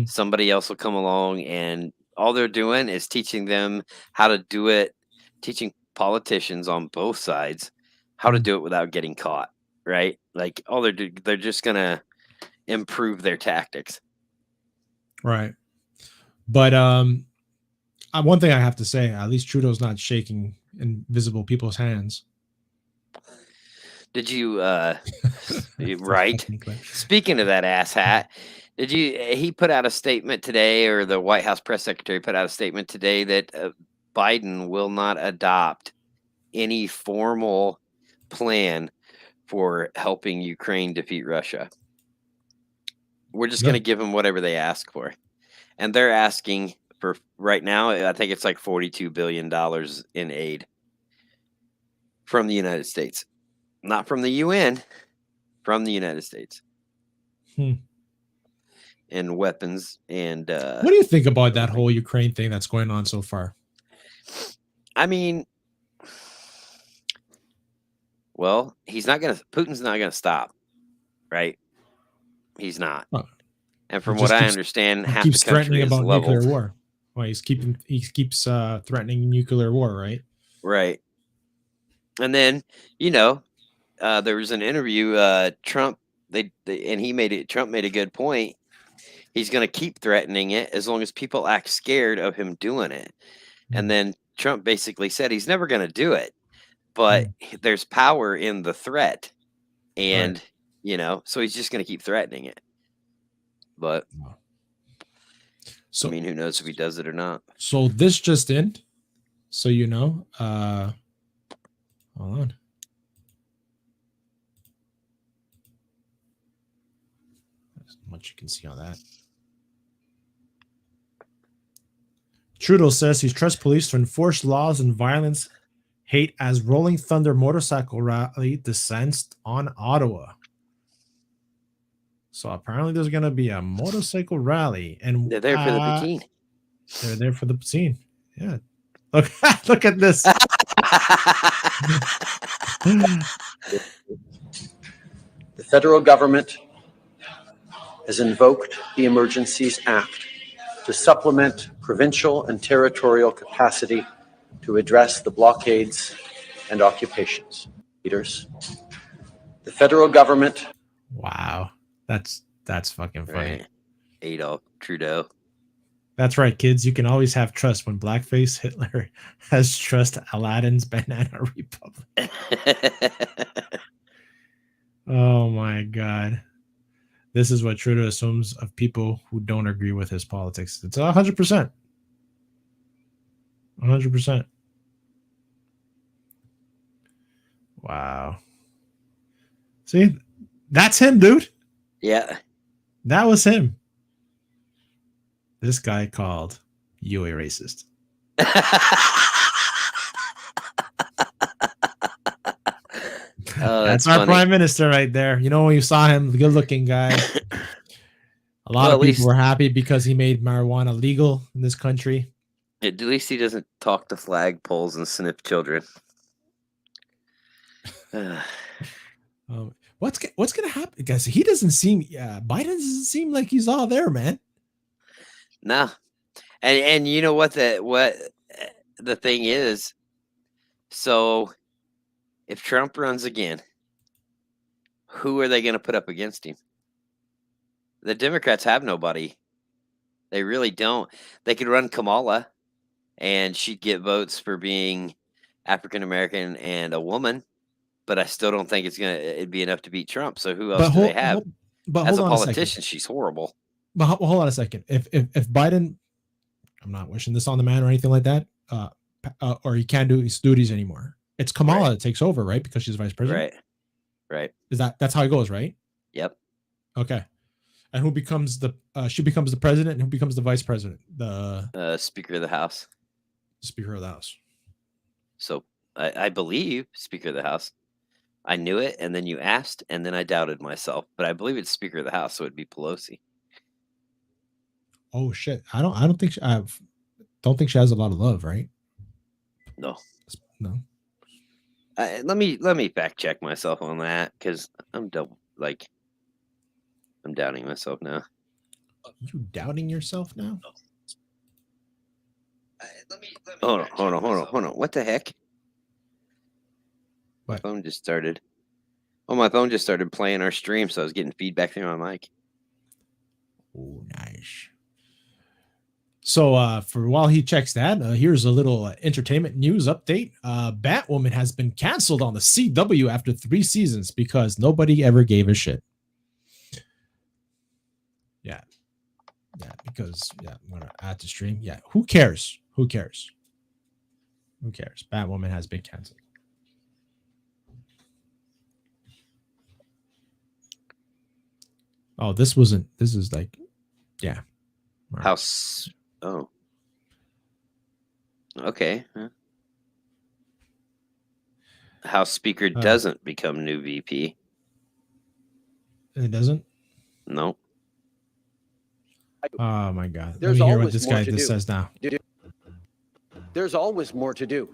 Somebody else will come along, and all they're doing is teaching them how to do it, teaching politicians on both sides how to do it without getting caught, right? Like all they're just gonna improve their tactics. Right. But one thing I have to say, at least Trudeau's not shaking invisible people's hands. Did you right? Speaking of that asshat, he put out a statement today, or the White House press secretary put out a statement today that Biden will not adopt any formal plan for helping Ukraine defeat Russia. We're just going to give them whatever they ask for. And they're asking for, right now, I think it's like $42 billion in aid from the United States. Not from the UN, from the United States. And weapons and... what do you think about that whole Ukraine thing that's going on so far? I mean, well, Putin's not going to stop, right? He's not. Oh. And from what I understand, half the country is leveled. Nuclear war. Well, he keeps threatening nuclear war, right? Right. And then, there was an interview. Trump made a good point. He's going to keep threatening it as long as people act scared of him doing it. And then Trump basically said he's never going to do it, but there's power in the threat, and so he's just going to keep threatening it. But I mean, who knows if he does it or not? So this just in, so hold on. There's not much you can see on that. Trudeau says he trusts police to enforce laws and violence hate as Rolling Thunder motorcycle rally descends on Ottawa. So apparently there's going to be a motorcycle rally, and they're there for the poutine. They're there for the poutine. Yeah. Look at this. The federal government has invoked the Emergencies Act to supplement provincial and territorial capacity to address the blockades and occupations. Leaders, the federal government. Wow. That's fucking funny. Right. Adolf Trudeau. That's right, kids. You can always have trust when blackface Hitler has trust Aladdin's Banana Republic. Oh my God. This is what Trudeau assumes of people who don't agree with his politics. It's 100%. 100%. Wow. See, that's him, dude. Yeah. That was him. This guy called you a racist. That's our prime minister right there. You know, when you saw him, the good-looking guy. A lot of people were happy because he made marijuana legal in this country. At least he doesn't talk to flagpoles and sniff children. What's gonna happen, guys? He doesn't seem. Biden doesn't seem like he's all there, man. No, and you know what the thing is. So, if Trump runs again, who are they going to put up against him? The Democrats have nobody. They really don't. They could run Kamala, and she'd get votes for being African American and a woman. But I still don't think it'd be enough to beat Trump. So who else do they have? As a politician, she's horrible. But hold on a second. If Biden, I'm not wishing this on the man or anything like that, or he can't do his duties anymore. It's Kamala that takes over, right? Because she's vice president. Right. That's how it goes, right? Yep. Okay. And who becomes she becomes the president, and who becomes the vice president? The Speaker of the House. Speaker of the House. So I believe Speaker of the House. I knew it, and then you asked, and then I doubted myself. But I believe it's Speaker of the House, so it'd be Pelosi. Oh shit! I don't think she has a lot of love, right? No. No. Let me fact check myself on that, because I'm doubting myself now. You doubting yourself now? Hold on. What the heck? My What? phone just started. Oh, my phone just started playing our stream, so I was getting feedback through my mic. Oh, nice. So for while he checks that, here's a little entertainment news update. Batwoman has been canceled on the CW after 3 seasons because nobody ever gave a shit. Yeah, because I'm gonna add to stream. Yeah, who cares? Batwoman has been canceled. Oh, this is like, yeah. Right. House. Oh. Okay. House Speaker doesn't become new VP. It doesn't? No. Oh my God. Let There's me hear what always this more guy to do. says now. There's always more to do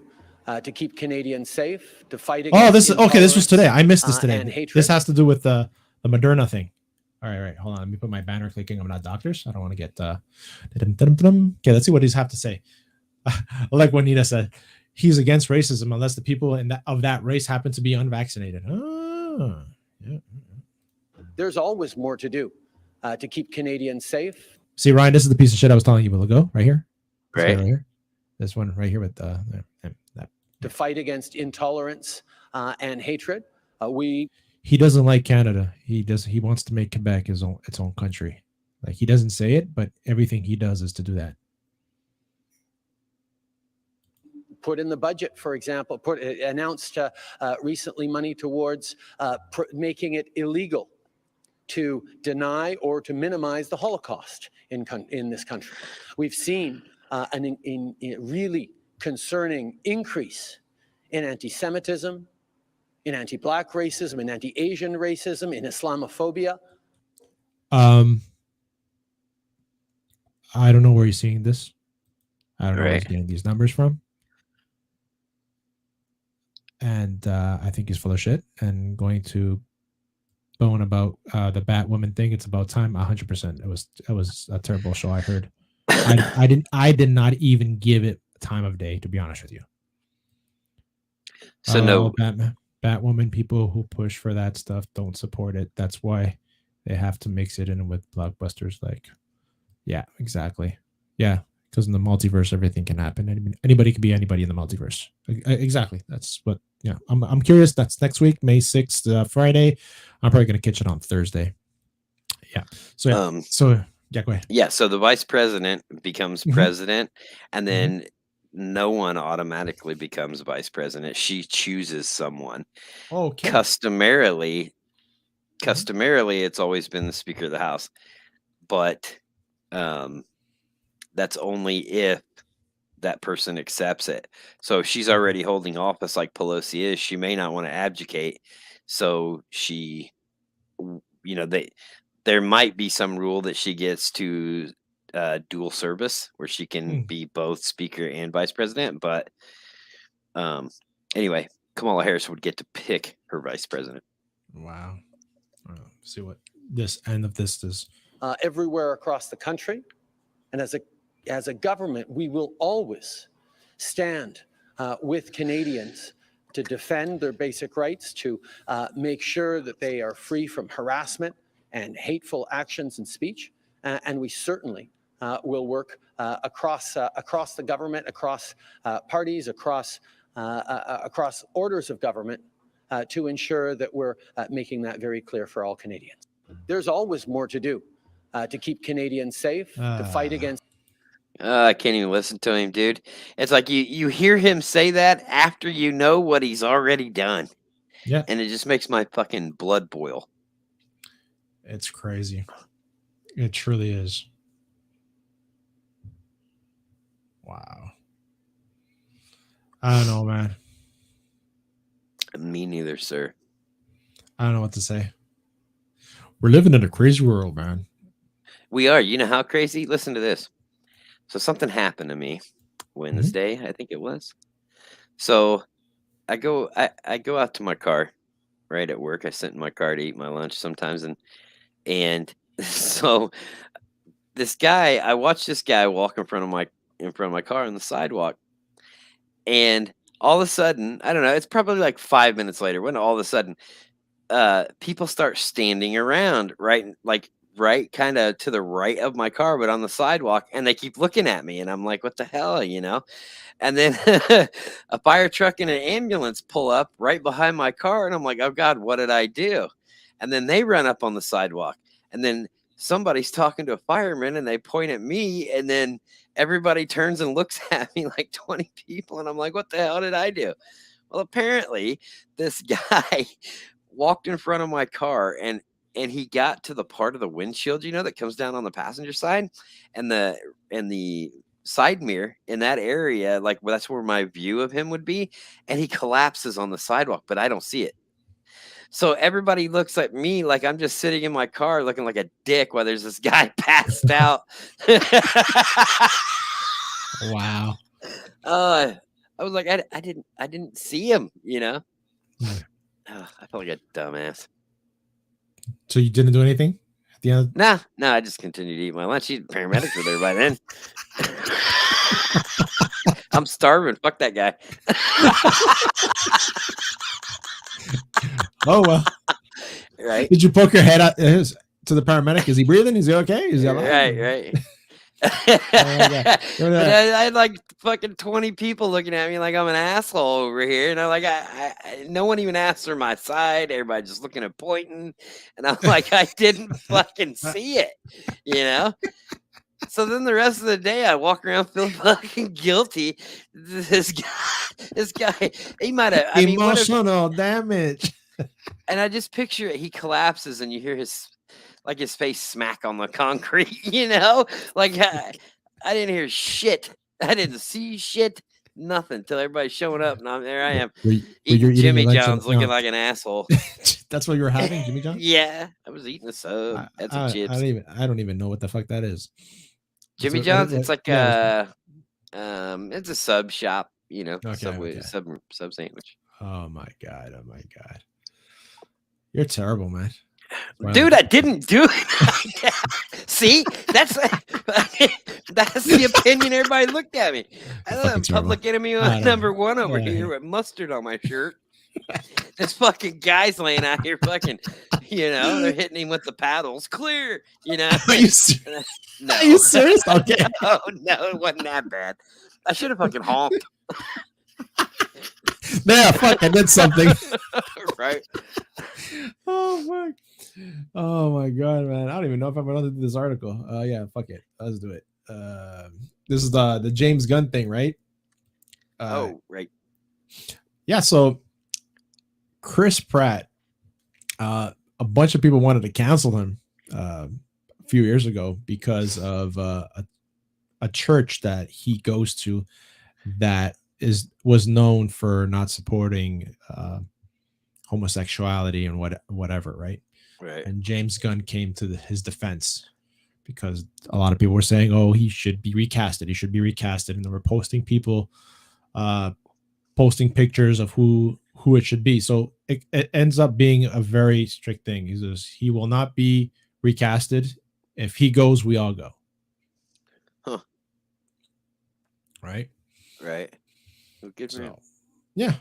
to keep Canadians safe, to fight Oh, against this is okay. This was today. I missed this and today. hatred. This has to do with the Moderna thing. All right. Hold on. Let me put my banner clicking. I'm not doctors. I don't want to get. Okay, let's see what he's have to say. Like Juanita said, he's against racism unless the people of that race happen to be unvaccinated. Oh, yeah. There's always more to do to keep Canadians safe. See, Ryan, this is the piece of shit I was telling you about ago. Right here. This guy Right. right here. This one right here with that. To fight against intolerance and hatred. He doesn't like Canada. He wants to make Quebec its own country. Like, he doesn't say it, but everything he does is to do that. Put in the budget, for example, announced recently money towards making it illegal to deny or to minimize the Holocaust in this country. We've seen a really concerning increase in anti-Semitism, in anti-Black racism, in anti-Asian racism, in Islamophobia. I don't know where you're seeing this. I don't know where Right. he's getting these numbers from. And I think he's full of shit and going to bone about the Batwoman thing. It's about time. 100%. It was a terrible show. I heard. I did not even give it time of day, to be honest with you. So no. Batwoman people who push for that stuff don't support it. That's why they have to mix it in with blockbusters. Like, yeah, exactly. Yeah, because in the multiverse, everything can happen. Anybody can be anybody in the multiverse. Exactly. That's what. Yeah, I'm curious. That's next week, May 6th, Friday. I'm probably gonna catch it on Thursday. Yeah. So yeah. Go ahead. Yeah. So the vice president becomes president, and then no one automatically becomes vice president. She chooses someone. Okay. Customarily, it's always been the Speaker of the House, but that's only if that person accepts it. So if she's already holding office like Pelosi is, she may not want to abdicate. So she, there might be some rule that she gets to dual service where she can be both speaker and vice president. But anyway, Kamala Harris would get to pick her vice president. Wow. See what this end of this is. Everywhere across the country. And as a government, we will always stand with Canadians to defend their basic rights, to make sure that they are free from harassment and hateful actions and speech. And we certainly will work across the government, across parties, across orders of government to ensure that we're making that very clear for all Canadians. There's always more to do to keep Canadians safe, to fight against. I can't even listen to him, dude. It's like you hear him say that after you know what he's already done, Yeah, and it just makes my fucking blood boil. it's crazy. It truly is. Wow. I don't know, man. Me neither, sir. I don't know what to say. We're living in a crazy world, man. We are. You know how crazy? Listen to this. So something happened to me Wednesday, I think it was. So I go out to my car right at work. I sit in my car to eat my lunch sometimes, and so this guy, I watched this guy walk in front of my car on the sidewalk, and all of a sudden, I don't know, it's probably like 5 minutes later when all of a sudden people start standing around right kind of to the right of my car, but on the sidewalk, and they keep looking at me, and I'm like, what the hell, And then a fire truck and an ambulance pull up right behind my car, and I'm like, oh God, what did I do? And then they run up on the sidewalk, and then somebody's talking to a fireman, and they point at me, and then everybody turns and looks at me, like 20 people, and I'm like, what the hell did I do? Well, apparently this guy walked in front of my car, and he got to the part of the windshield, that comes down on the passenger side, and the side mirror in that area, like that's where my view of him would be, and he collapses on the sidewalk, but I don't see it. So everybody looks at me like I'm just sitting in my car looking like a dick while there's this guy passed out. Wow. I was like, I didn't see him, Yeah. I felt like a dumbass. So you didn't do anything at the end? Nah, I just continued to eat my lunch. Paramedics were there by then. I'm starving. Fuck that guy. Oh well. Right. Did you poke your head out to the paramedic? Is he breathing? Is he okay? Is he alive? Right. But I had like fucking 20 people looking at me like I'm an asshole over here, and I'm like, I no one even asked for my side. Everybody just looking at pointing, and I'm like, I didn't fucking see it, So then the rest of the day, I walk around feeling fucking guilty. This guy, he might have. I mean, emotional damage. And I just picture it. He collapses, and you hear his face smack on the concrete. Like I didn't hear shit. I didn't see shit. Nothing till everybody's showing up, and there I am eating Jimmy John's, looking like an asshole. That's what you were having, Jimmy John? Yeah, I was eating a sub. Had some chips. I don't even know what the fuck that is. Jimmy John's. It's like it's a sub shop. Subway sub sandwich. Oh my god! You're terrible, man. Dude, I didn't do it. See, that's the opinion everybody looked at me. I'm public enemy number one over here with mustard on my shirt. This fucking guy's laying out here fucking, they're hitting him with the paddles. Clear, Are you serious? No. Are you serious? Okay. Oh, no, it wasn't that bad. I should have fucking honked. Yeah, fuck, I did something. Right. Oh my god, man. I don't even know if I'm gonna do this article. Yeah, fuck it. Let's do it. This is the James Gunn thing, right? Right. Yeah, so Chris Pratt, a bunch of people wanted to cancel him a few years ago because of a church that he goes to that was known for not supporting homosexuality and whatever, right? Right. And James Gunn came to his defense because a lot of people were saying, "Oh, he should be recasted. He should be recasted," and they were posting pictures of who it should be. So it ends up being a very strict thing. He says he will not be recasted. If he goes, we all go. Huh. Right. Good for him. Yeah.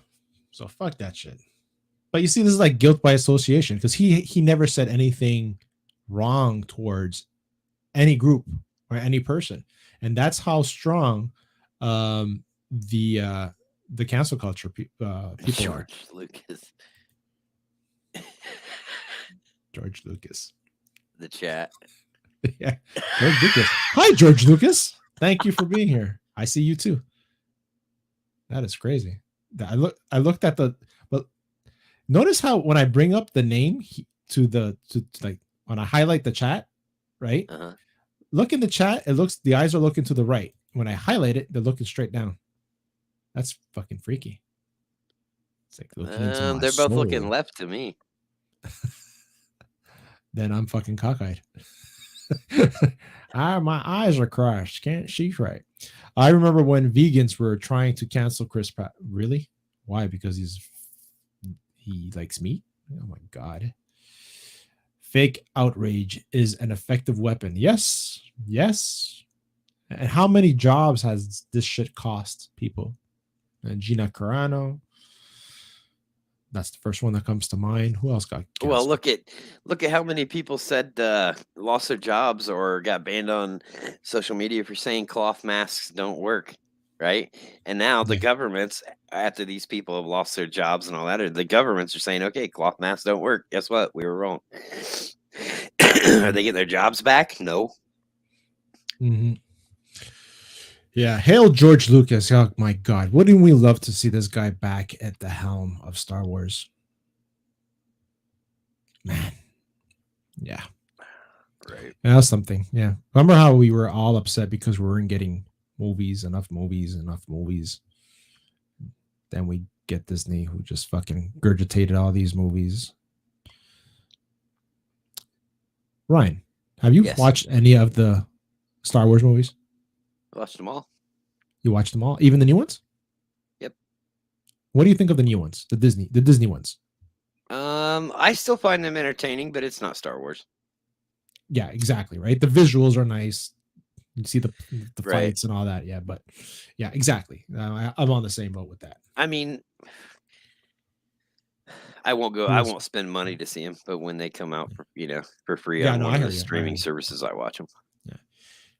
So fuck that shit. But you see, this is like guilt by association because he never said anything wrong towards any group or any person, and that's how strong the cancel culture people are. George Lucas. The chat. Yeah, George Lucas. Hi, George Lucas. Thank you for being here. I see you too. That is crazy. I looked at the, but notice how when I bring up the name to like when I highlight the chat, right? Uh-huh. Look in the chat. It looks the eyes are looking to the right. When I highlight it, they're looking straight down. That's fucking freaky. It's like looking into my They're both looking soul. left to me. Then I'm fucking cockeyed. My eyes are crushed. Can't see right. I remember when vegans were trying to cancel Chris Pratt. Really? Why? Because he likes meat? Oh my god. Fake outrage is an effective weapon. Yes. Yes. And how many jobs has this shit cost people? And Gina Carano. That's the first one that comes to mind. Who else got canceled? Well, look at how many people said lost their jobs or got banned on social media for saying cloth masks don't work, right? And now the Yeah. governments, after these people have lost their jobs and all that, the governments are saying, okay, cloth masks don't work. Guess what? We were wrong. Are they getting their jobs back? No. Mm-hmm. Yeah, hail George Lucas. Oh my god, wouldn't we love to see this guy back at the helm of Star Wars? Man. Yeah. Right. That was something. Yeah. Remember how we were all upset because we weren't getting enough movies. Then we get Disney who just fucking regurgitated all these movies. Ryan, have you Yes. watched any of the Star Wars movies? Watched them all. You watched them all? Even the new ones? Yep. What do you think of the new ones? The Disney ones? I still find them entertaining, but it's not Star Wars. Yeah, exactly, right? The visuals are nice. You see the Right. fights and all that. Yeah, but yeah, exactly. I'm on the same boat with that. I mean, I won't go. He I was- won't spend money to see them, but when they come out, for free Yeah, on no, one I of hear the you. I streaming hear you. services, I watch them.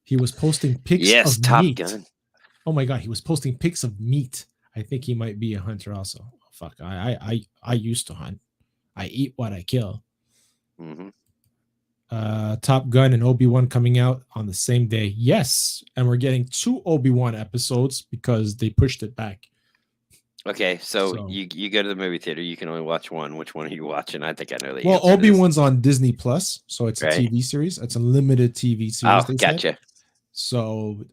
He was posting pics Yes, of Top meat. Gun. Oh my god, he was posting pics of meat. I think he might be a hunter also. Oh, fuck, I used to hunt. I eat what I kill. Hmm. Top Gun and Obi-Wan coming out on the same day. Yes, and we're getting 2 Obi-Wan episodes because they pushed it back. Okay, so So- you go to the movie theater. You can only watch one. Which one are you watching? I think I know the Well, answer to this. Obi-Wan's on Disney Plus, so it's a Right. TV series. It's a limited TV series. Oh, they said. gotcha. So,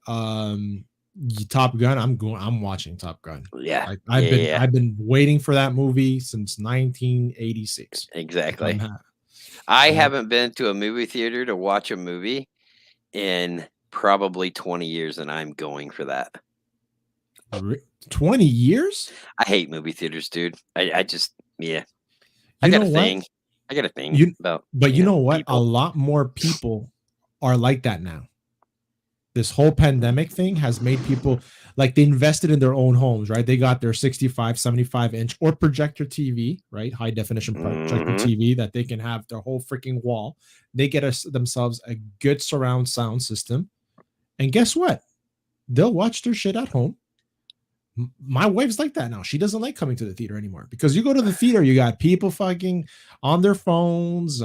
Top Gun. I'm watching Top Gun. Yeah, I've been waiting for that movie since 1986. exactly. I'm I Yeah. haven't been to a movie theater to watch a movie in probably 20 years, and I'm going for that. 20 years? I hate movie theaters, dude. I just, yeah. I You got know a what? thing. I got a thing about. But you know what? people. A lot more people are like that now. This whole pandemic thing has made people like they invested in their own homes, right? They got their 65, 75 inch or projector TV, right? High definition projector Mhm. TV that they can have their whole freaking wall. They get themselves a good surround sound system. And guess what? They'll watch their shit at home. My wife's like that now. She doesn't like coming to the theater anymore because you go to the theater, you got people fucking on their phones,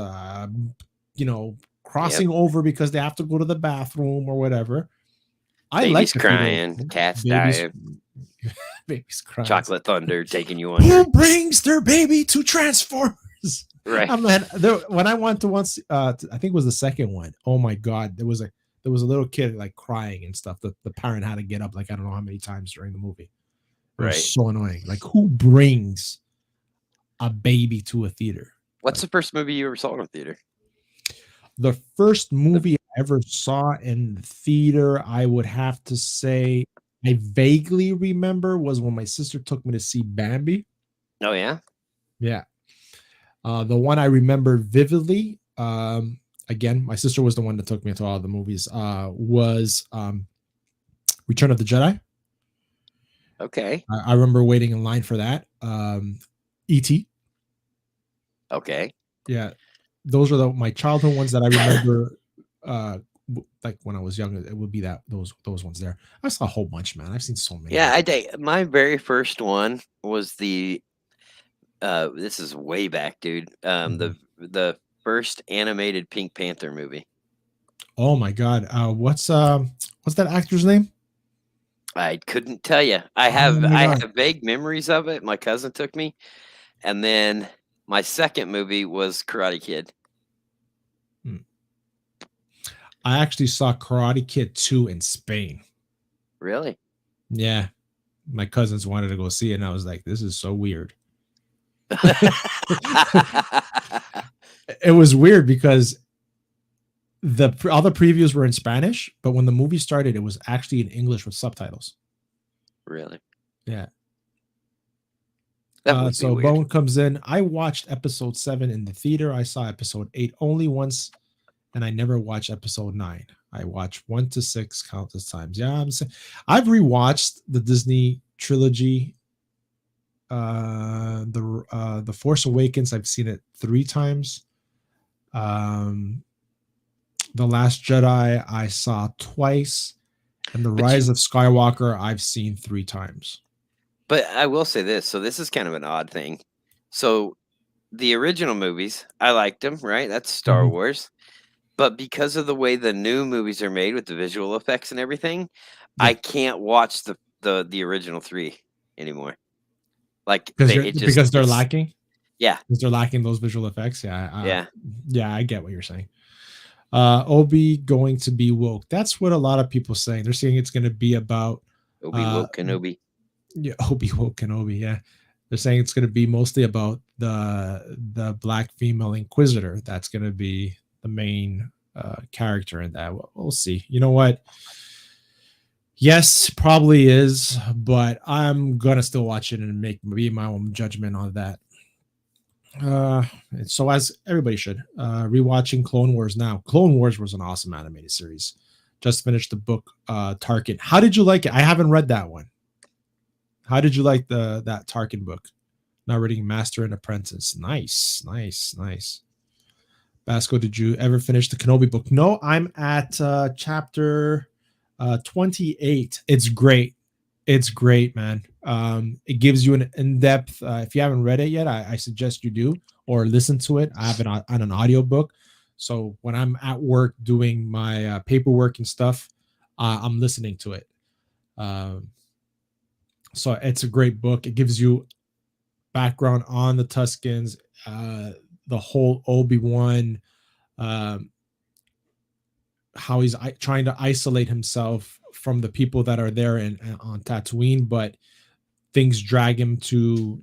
crossing over because they have to go to the bathroom or whatever. I Babies like the theater. crying, cats Babies- dying, babies crying. chocolate thunder taking you under. Who brings their baby to Transformers? Right. When I went to once, I think it was the second one. Oh my god, there was a little kid like crying and stuff. The parent had to get up like I don't know how many times during the movie. It was Right. so annoying. Like who brings a baby to a theater? What's the first movie you ever saw in a theater? The first movie I ever saw in the theater, I would have to say I vaguely remember was when my sister took me to see Bambi. Oh yeah. Yeah. The one I remember vividly, again, my sister was the one that took me to all the movies, was Return of the Jedi. Okay. I remember waiting in line for that. E.T. Okay. Yeah. Those are my childhood ones that I remember, like when I was younger. It would be those ones there. I saw a whole bunch, man. I've seen so many. Yeah, my very first one was the this is way back, dude. The first animated Pink Panther movie. Oh my God. What's that actor's name? I couldn't tell you. I Oh my God. have vague memories of it. My cousin took me, and then my second movie was Karate Kid. I actually saw Karate Kid 2 in Spain. Really? Yeah. My cousins wanted to go see it, and I was like, this is so weird. It was weird because all the previews were in Spanish, but when the movie started, it was actually in English with subtitles. Really? Yeah. That would be So weird. Bone comes in. I watched episode 7 in the theater. I saw episode 8 only once, and I never watched episode 9. I watched 1 to 6 countless times. Yeah, I've rewatched the Disney trilogy. The Force Awakens, I've seen it 3 times. The Last Jedi I saw twice, and The Rise of Skywalker I've seen 3 times. But I will say this. So this is kind of an odd thing. So the original movies, I liked them, right? That's Star Mhm. Wars. But because of the way the new movies are made with the visual effects and everything, Yeah. I can't watch the original 3 anymore. Like Because they're lacking. Yeah. Because they're lacking those visual effects. Yeah. Yeah. I get what you're saying. Obi going to be woke. That's what a lot of people saying. They're saying it's going to be about Obi woke Kenobi. Yeah, Obi woke Kenobi. Yeah, they're saying it's going to be mostly about the black female inquisitor. That's going to be the main character in that. We'll see. You know what? Yes, probably is, but I'm gonna still watch it and make my own judgment on that. So as everybody should, rewatching Clone Wars now. Clone Wars was an awesome animated series. Just finished the book, Tarkin. How did you like it? I haven't read that one. How did you like that Tarkin book? Now reading Master and Apprentice. Nice. Basco, did you ever finish the Kenobi book? No, I'm at chapter 28. It's great. It's great, man. It gives you an in-depth. If you haven't read it yet, I suggest you do, or listen to it. I have it on an audiobook. So when I'm at work doing my paperwork and stuff, I'm listening to it. So it's a great book. It gives you background on the Tuscans, the whole Obi-Wan, how he's trying to isolate himself from the people that are there on Tatooine, but things drag him to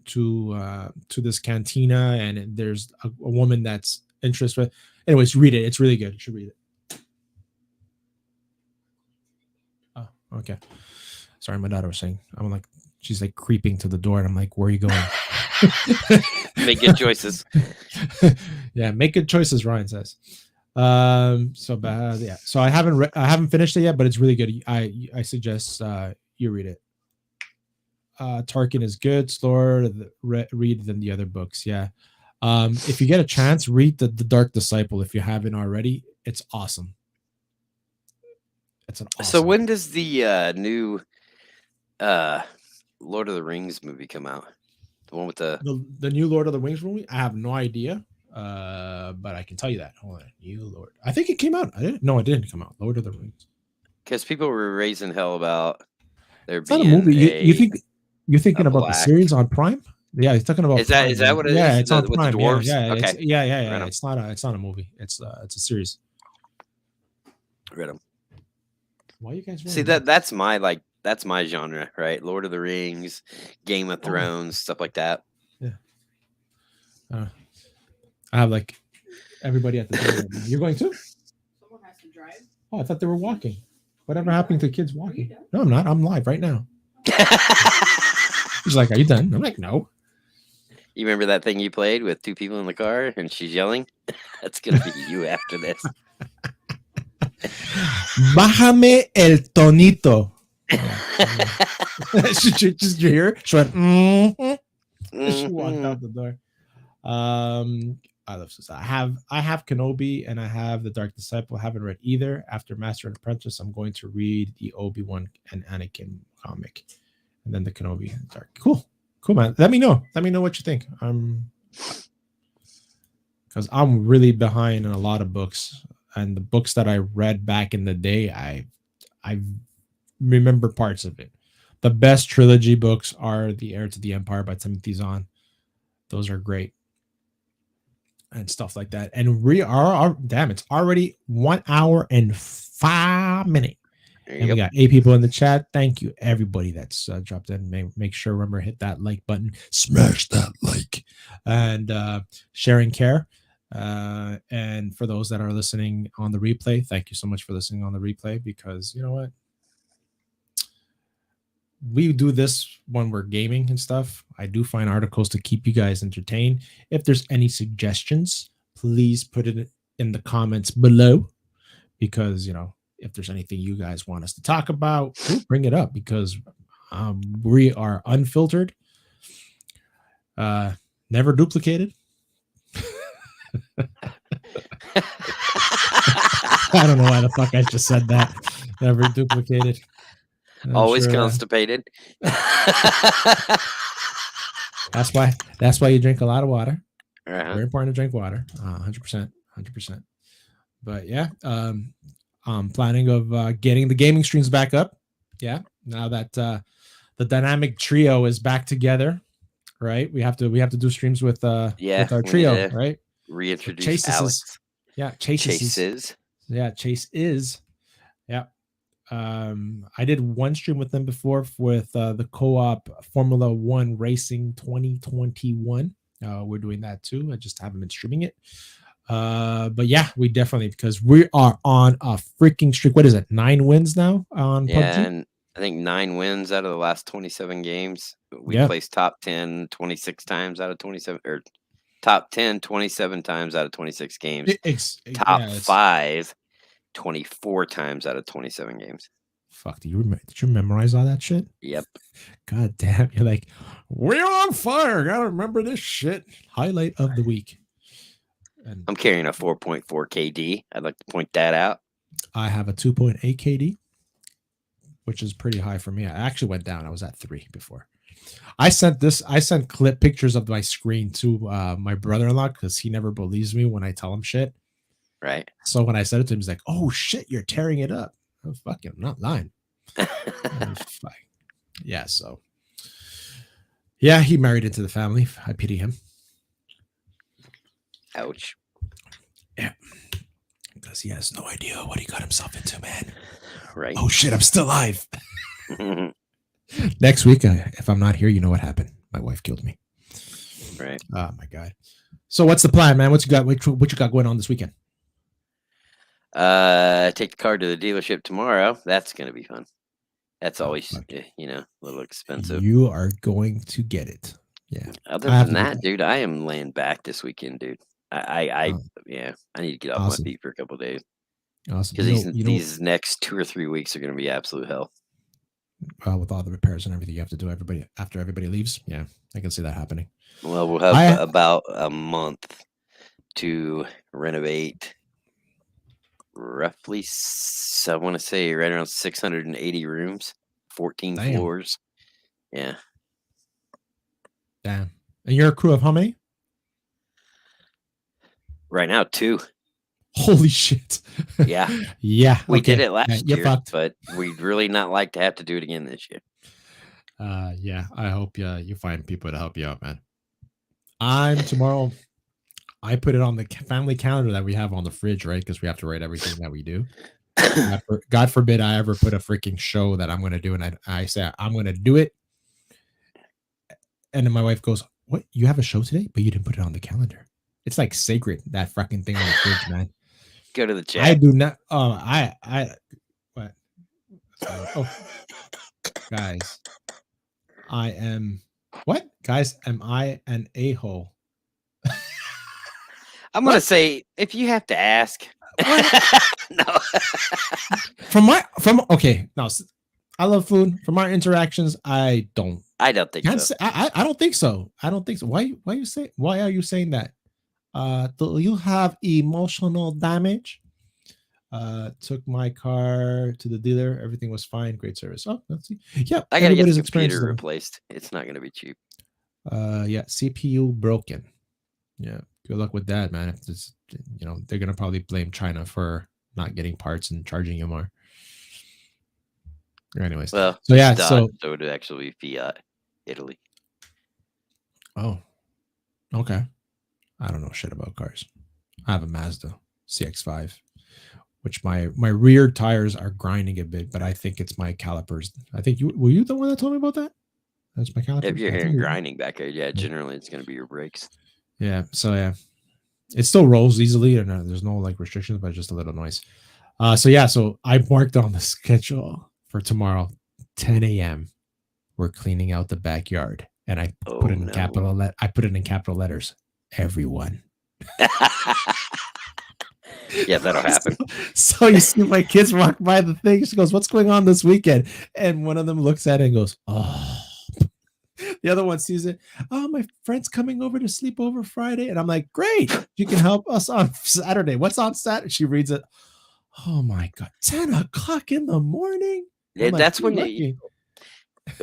this cantina, and there's a woman that's interested. Anyways, read it. It's really good. You should read it. Oh, okay. Sorry, my daughter was saying. I'm like, she's like creeping to the door, and I'm like, where are you going? Make good choices. Yeah, make good choices, Ryan says. So I haven't finished it yet, but it's really good. I suggest you read it. Tarkin is good, slower read than the other books. Yeah. If you get a chance, read the Dark Disciple if you haven't already. It's awesome. It's an awesome. So when does the new Lord of the Rings movie come out? The one with the new Lord of the Rings movie? I have no idea. But I can tell you that. Hold on. New Lord. I think it came out. It didn't come out. Lord of the Rings. Because people were raising hell about there It's being not a movie. You think you're thinking about the series on Prime? Yeah, he's talking about. Is that what it is? Yeah, it's on with Prime. The dwarves? Yeah. Okay. Yeah. Right, it's not a movie. It's a series. Read them. Why are you guys see that's my genre, right? Lord of the Rings, Game of Thrones, stuff like that. Yeah. I have like everybody at the door. You're going too? Someone has to drive. Oh, I thought they were walking. Whatever happened to kids walking? No, I'm not. I'm live right now. He's like, "Are you done?" I'm like, "No." You remember that thing you played with 2 people in the car and she's yelling? That's gonna be you after this. Bájame el tonito. Did you hear her? She went, She walked out the door. I love this. I have Kenobi and I have the Dark Disciple. I haven't read either. After Master and Apprentice, I'm going to read the Obi-Wan and Anakin comic, and then the Kenobi Dark. Cool, man. Let me know what you think. Because I'm really behind in a lot of books. and the books that I read back in the day, I remember parts of it. The best trilogy books are The Heir to the Empire by Timothy Zahn. Those are great. And stuff like that. And we are damn, it's already 1 hour and 5 minutes. And we got 8 people in the chat. Thank you, everybody that's dropped in. Make sure, remember, hit that like button, smash that like, and share and care. And for those that are listening on the replay, thank you so much for listening on the replay, because you know what? We do this when we're gaming and stuff. I do find articles to keep you guys entertained. If there's any suggestions, please put it in the comments below, because, you know, if there's anything you guys want us to talk about, we'll bring it up, because we are unfiltered, never duplicated. I don't know why the fuck I just said that. Never duplicated. Always constipated. That's why you drink a lot of water. Very important to drink water. 100%. But yeah, I'm planning of getting the gaming streams back up. Yeah, now that the dynamic trio is back together, right? We have to do streams with our trio, right? Reintroduce so Alex. Chase is. Yeah. I did one stream with them before with the co-op Formula 1 Racing 2021. We're doing that too. I just haven't been streaming it. But yeah, we definitely, because we are on a freaking streak. What is it? 9 wins now on PUBG? And I think 9 wins out of the last 27 games. We placed top 10 26 times out of 27, or top 10 27 times out of 26 games. Top 5 24 times out of 27 games. Fuck, did you memorize all that shit? Yep. God damn, you're like, we're on fire. Gotta remember this shit. Highlight of the week. And I'm carrying a 4.4 KD. I'd like to point that out. I have a 2.8 KD, which is pretty high for me. I actually went down. I was at 3 before. I sent clip pictures of my screen to my brother-in-law, because he never believes me when I tell him shit. Right. So when I said it to him, he's like, "Oh shit, you're tearing it up." Oh, fuck it, I'm not lying. Yeah. So yeah, he married into the family. I pity him. Ouch. Yeah. Because he has no idea what he got himself into, man. Right. Oh shit, I'm still alive. Next week, if I'm not here, you know what happened. My wife killed me. Right. Oh my god. So what's the plan, man? What you got? What you got going on this weekend? Take the car to the dealership tomorrow. That's gonna be fun. That's always a little expensive. You are going to get it. Yeah. Other than that, dude, I am laying back this weekend, dude. I need to get off my feet for a couple of days. Awesome. Because these next 2 or 3 weeks are gonna be absolute hell. With all the repairs and everything you have to do after everybody leaves. Yeah, I can see that happening. Well, we'll have about a month to renovate. Roughly, I want to say right around 680 rooms, 14 floors. Yeah. Damn. And you're a crew of how many? Right now, 2. Holy shit. Yeah. Yeah. We did it last year, fucked. but we'd really not like to have to do it again this year. Yeah. I hope you find people to help you out, man. Tomorrow. I put it on the family calendar that we have on the fridge, right? Because we have to write everything that we do. God forbid I ever put a freaking show that I'm going to do, and I say I'm going to do it. And then my wife goes, "What? You have a show today, but you didn't put it on the calendar? It's like sacred, that fucking thing on the fridge, man." Go to the chat. I do not. What? Guys, I am what? Guys, am I an a-hole? I'm going to say, if you have to ask. No. Okay. No, I love food. From our interactions, I don't think so. I don't think so. I don't think so. Why are you saying that? Do you have emotional damage? Took my car to the dealer. Everything was fine. Great service. Oh, let's see. Yeah, I gotta get the computer replaced. It's not gonna be cheap. Yeah, CPU broken. Yeah, Good luck with that, man. If this, they're gonna probably blame China for not getting parts and charging you more. Anyways, Well, so yeah, Dodge, so it would actually be Fiat, Italy. oh, okay. I don't know shit about cars. I have a Mazda CX-5, which my rear tires are grinding a bit, but I think it's my calipers. I think were you the one that told me about that? That's my calipers. If you're I think hearing grinding back there, yeah, generally it's going to be your brakes. Yeah. So yeah, it still rolls easily, and there's no like restrictions, but just a little noise. So yeah, so I marked on the schedule for tomorrow, 10 a.m. We're cleaning out the backyard, and I put it in capital. I put it in capital letters. Everyone. Yeah, that'll happen. So you see my kids walk by the thing. She goes, "What's going on this weekend?" And one of them looks at it and goes, "Oh." The other one sees it. "Oh, my friend's coming over to sleep over Friday." And I'm like, "Great. You can help us on Saturday." "What's on Saturday?" She reads it. Oh my God. 10 o'clock in the morning. Yeah, like, that's when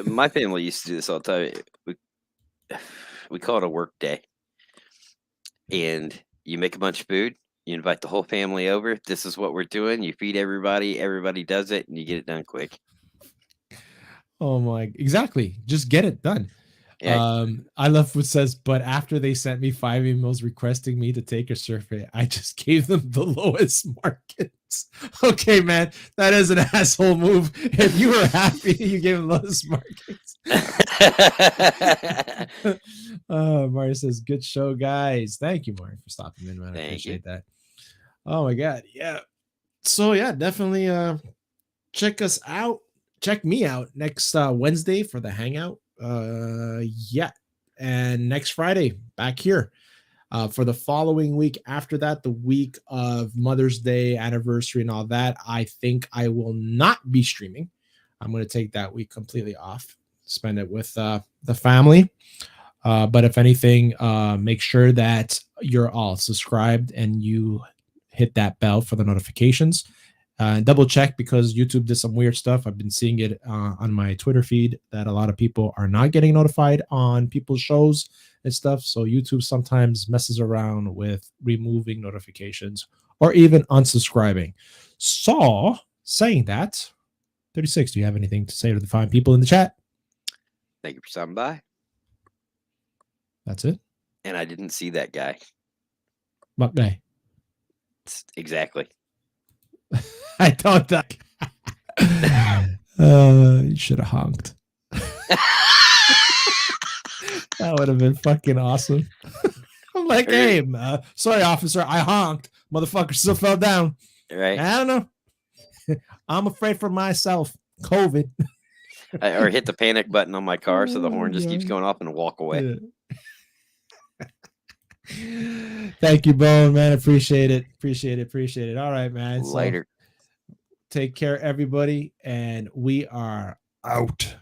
my family used to do this all the time. We call it a work day. And you make a bunch of food. You invite the whole family over. This is what we're doing. You feed everybody. Everybody does it, and you get it done quick. Oh my, exactly. Just get it done. Yeah. I love what says, but after they sent me 5 emails requesting me to take a survey, I just gave them the lowest markets. Okay, man, that is an asshole move. If you were happy, you gave them lowest markets. Mario says, "Good show, guys." Thank you, Mario, for stopping in, man. I appreciate that. Oh my God, yeah. So yeah, definitely check us out. Check me out next Wednesday for the hangout. Yeah, and next Friday back here. For the following week after that, the week of Mother's Day anniversary and all that, I think I will not be streaming. I'm going to take that week completely off, spend it with the family. But if anything, make sure that you're all subscribed and you hit that bell for the notifications. Double check, because YouTube did some weird stuff. I've been seeing it on my Twitter feed that a lot of people are not getting notified on people's shows and stuff. So YouTube sometimes messes around with removing notifications or even unsubscribing. So saying that, 36, do you have anything to say to the fine people in the chat? Thank you for stopping by. That's it. And I didn't see that guy. What guy? Exactly. I don't think. You should have honked. That would have been fucking awesome. I'm like, "Hey, sorry, officer, I honked. Motherfucker still fell down." Right. I don't know. I'm afraid for myself. COVID. Or hit the panic button on my car so the horn just keeps going off and walk away. Yeah. Thank you, Bone, man. Appreciate it. Appreciate it. All right, man. Later. So, take care, everybody, and we are out.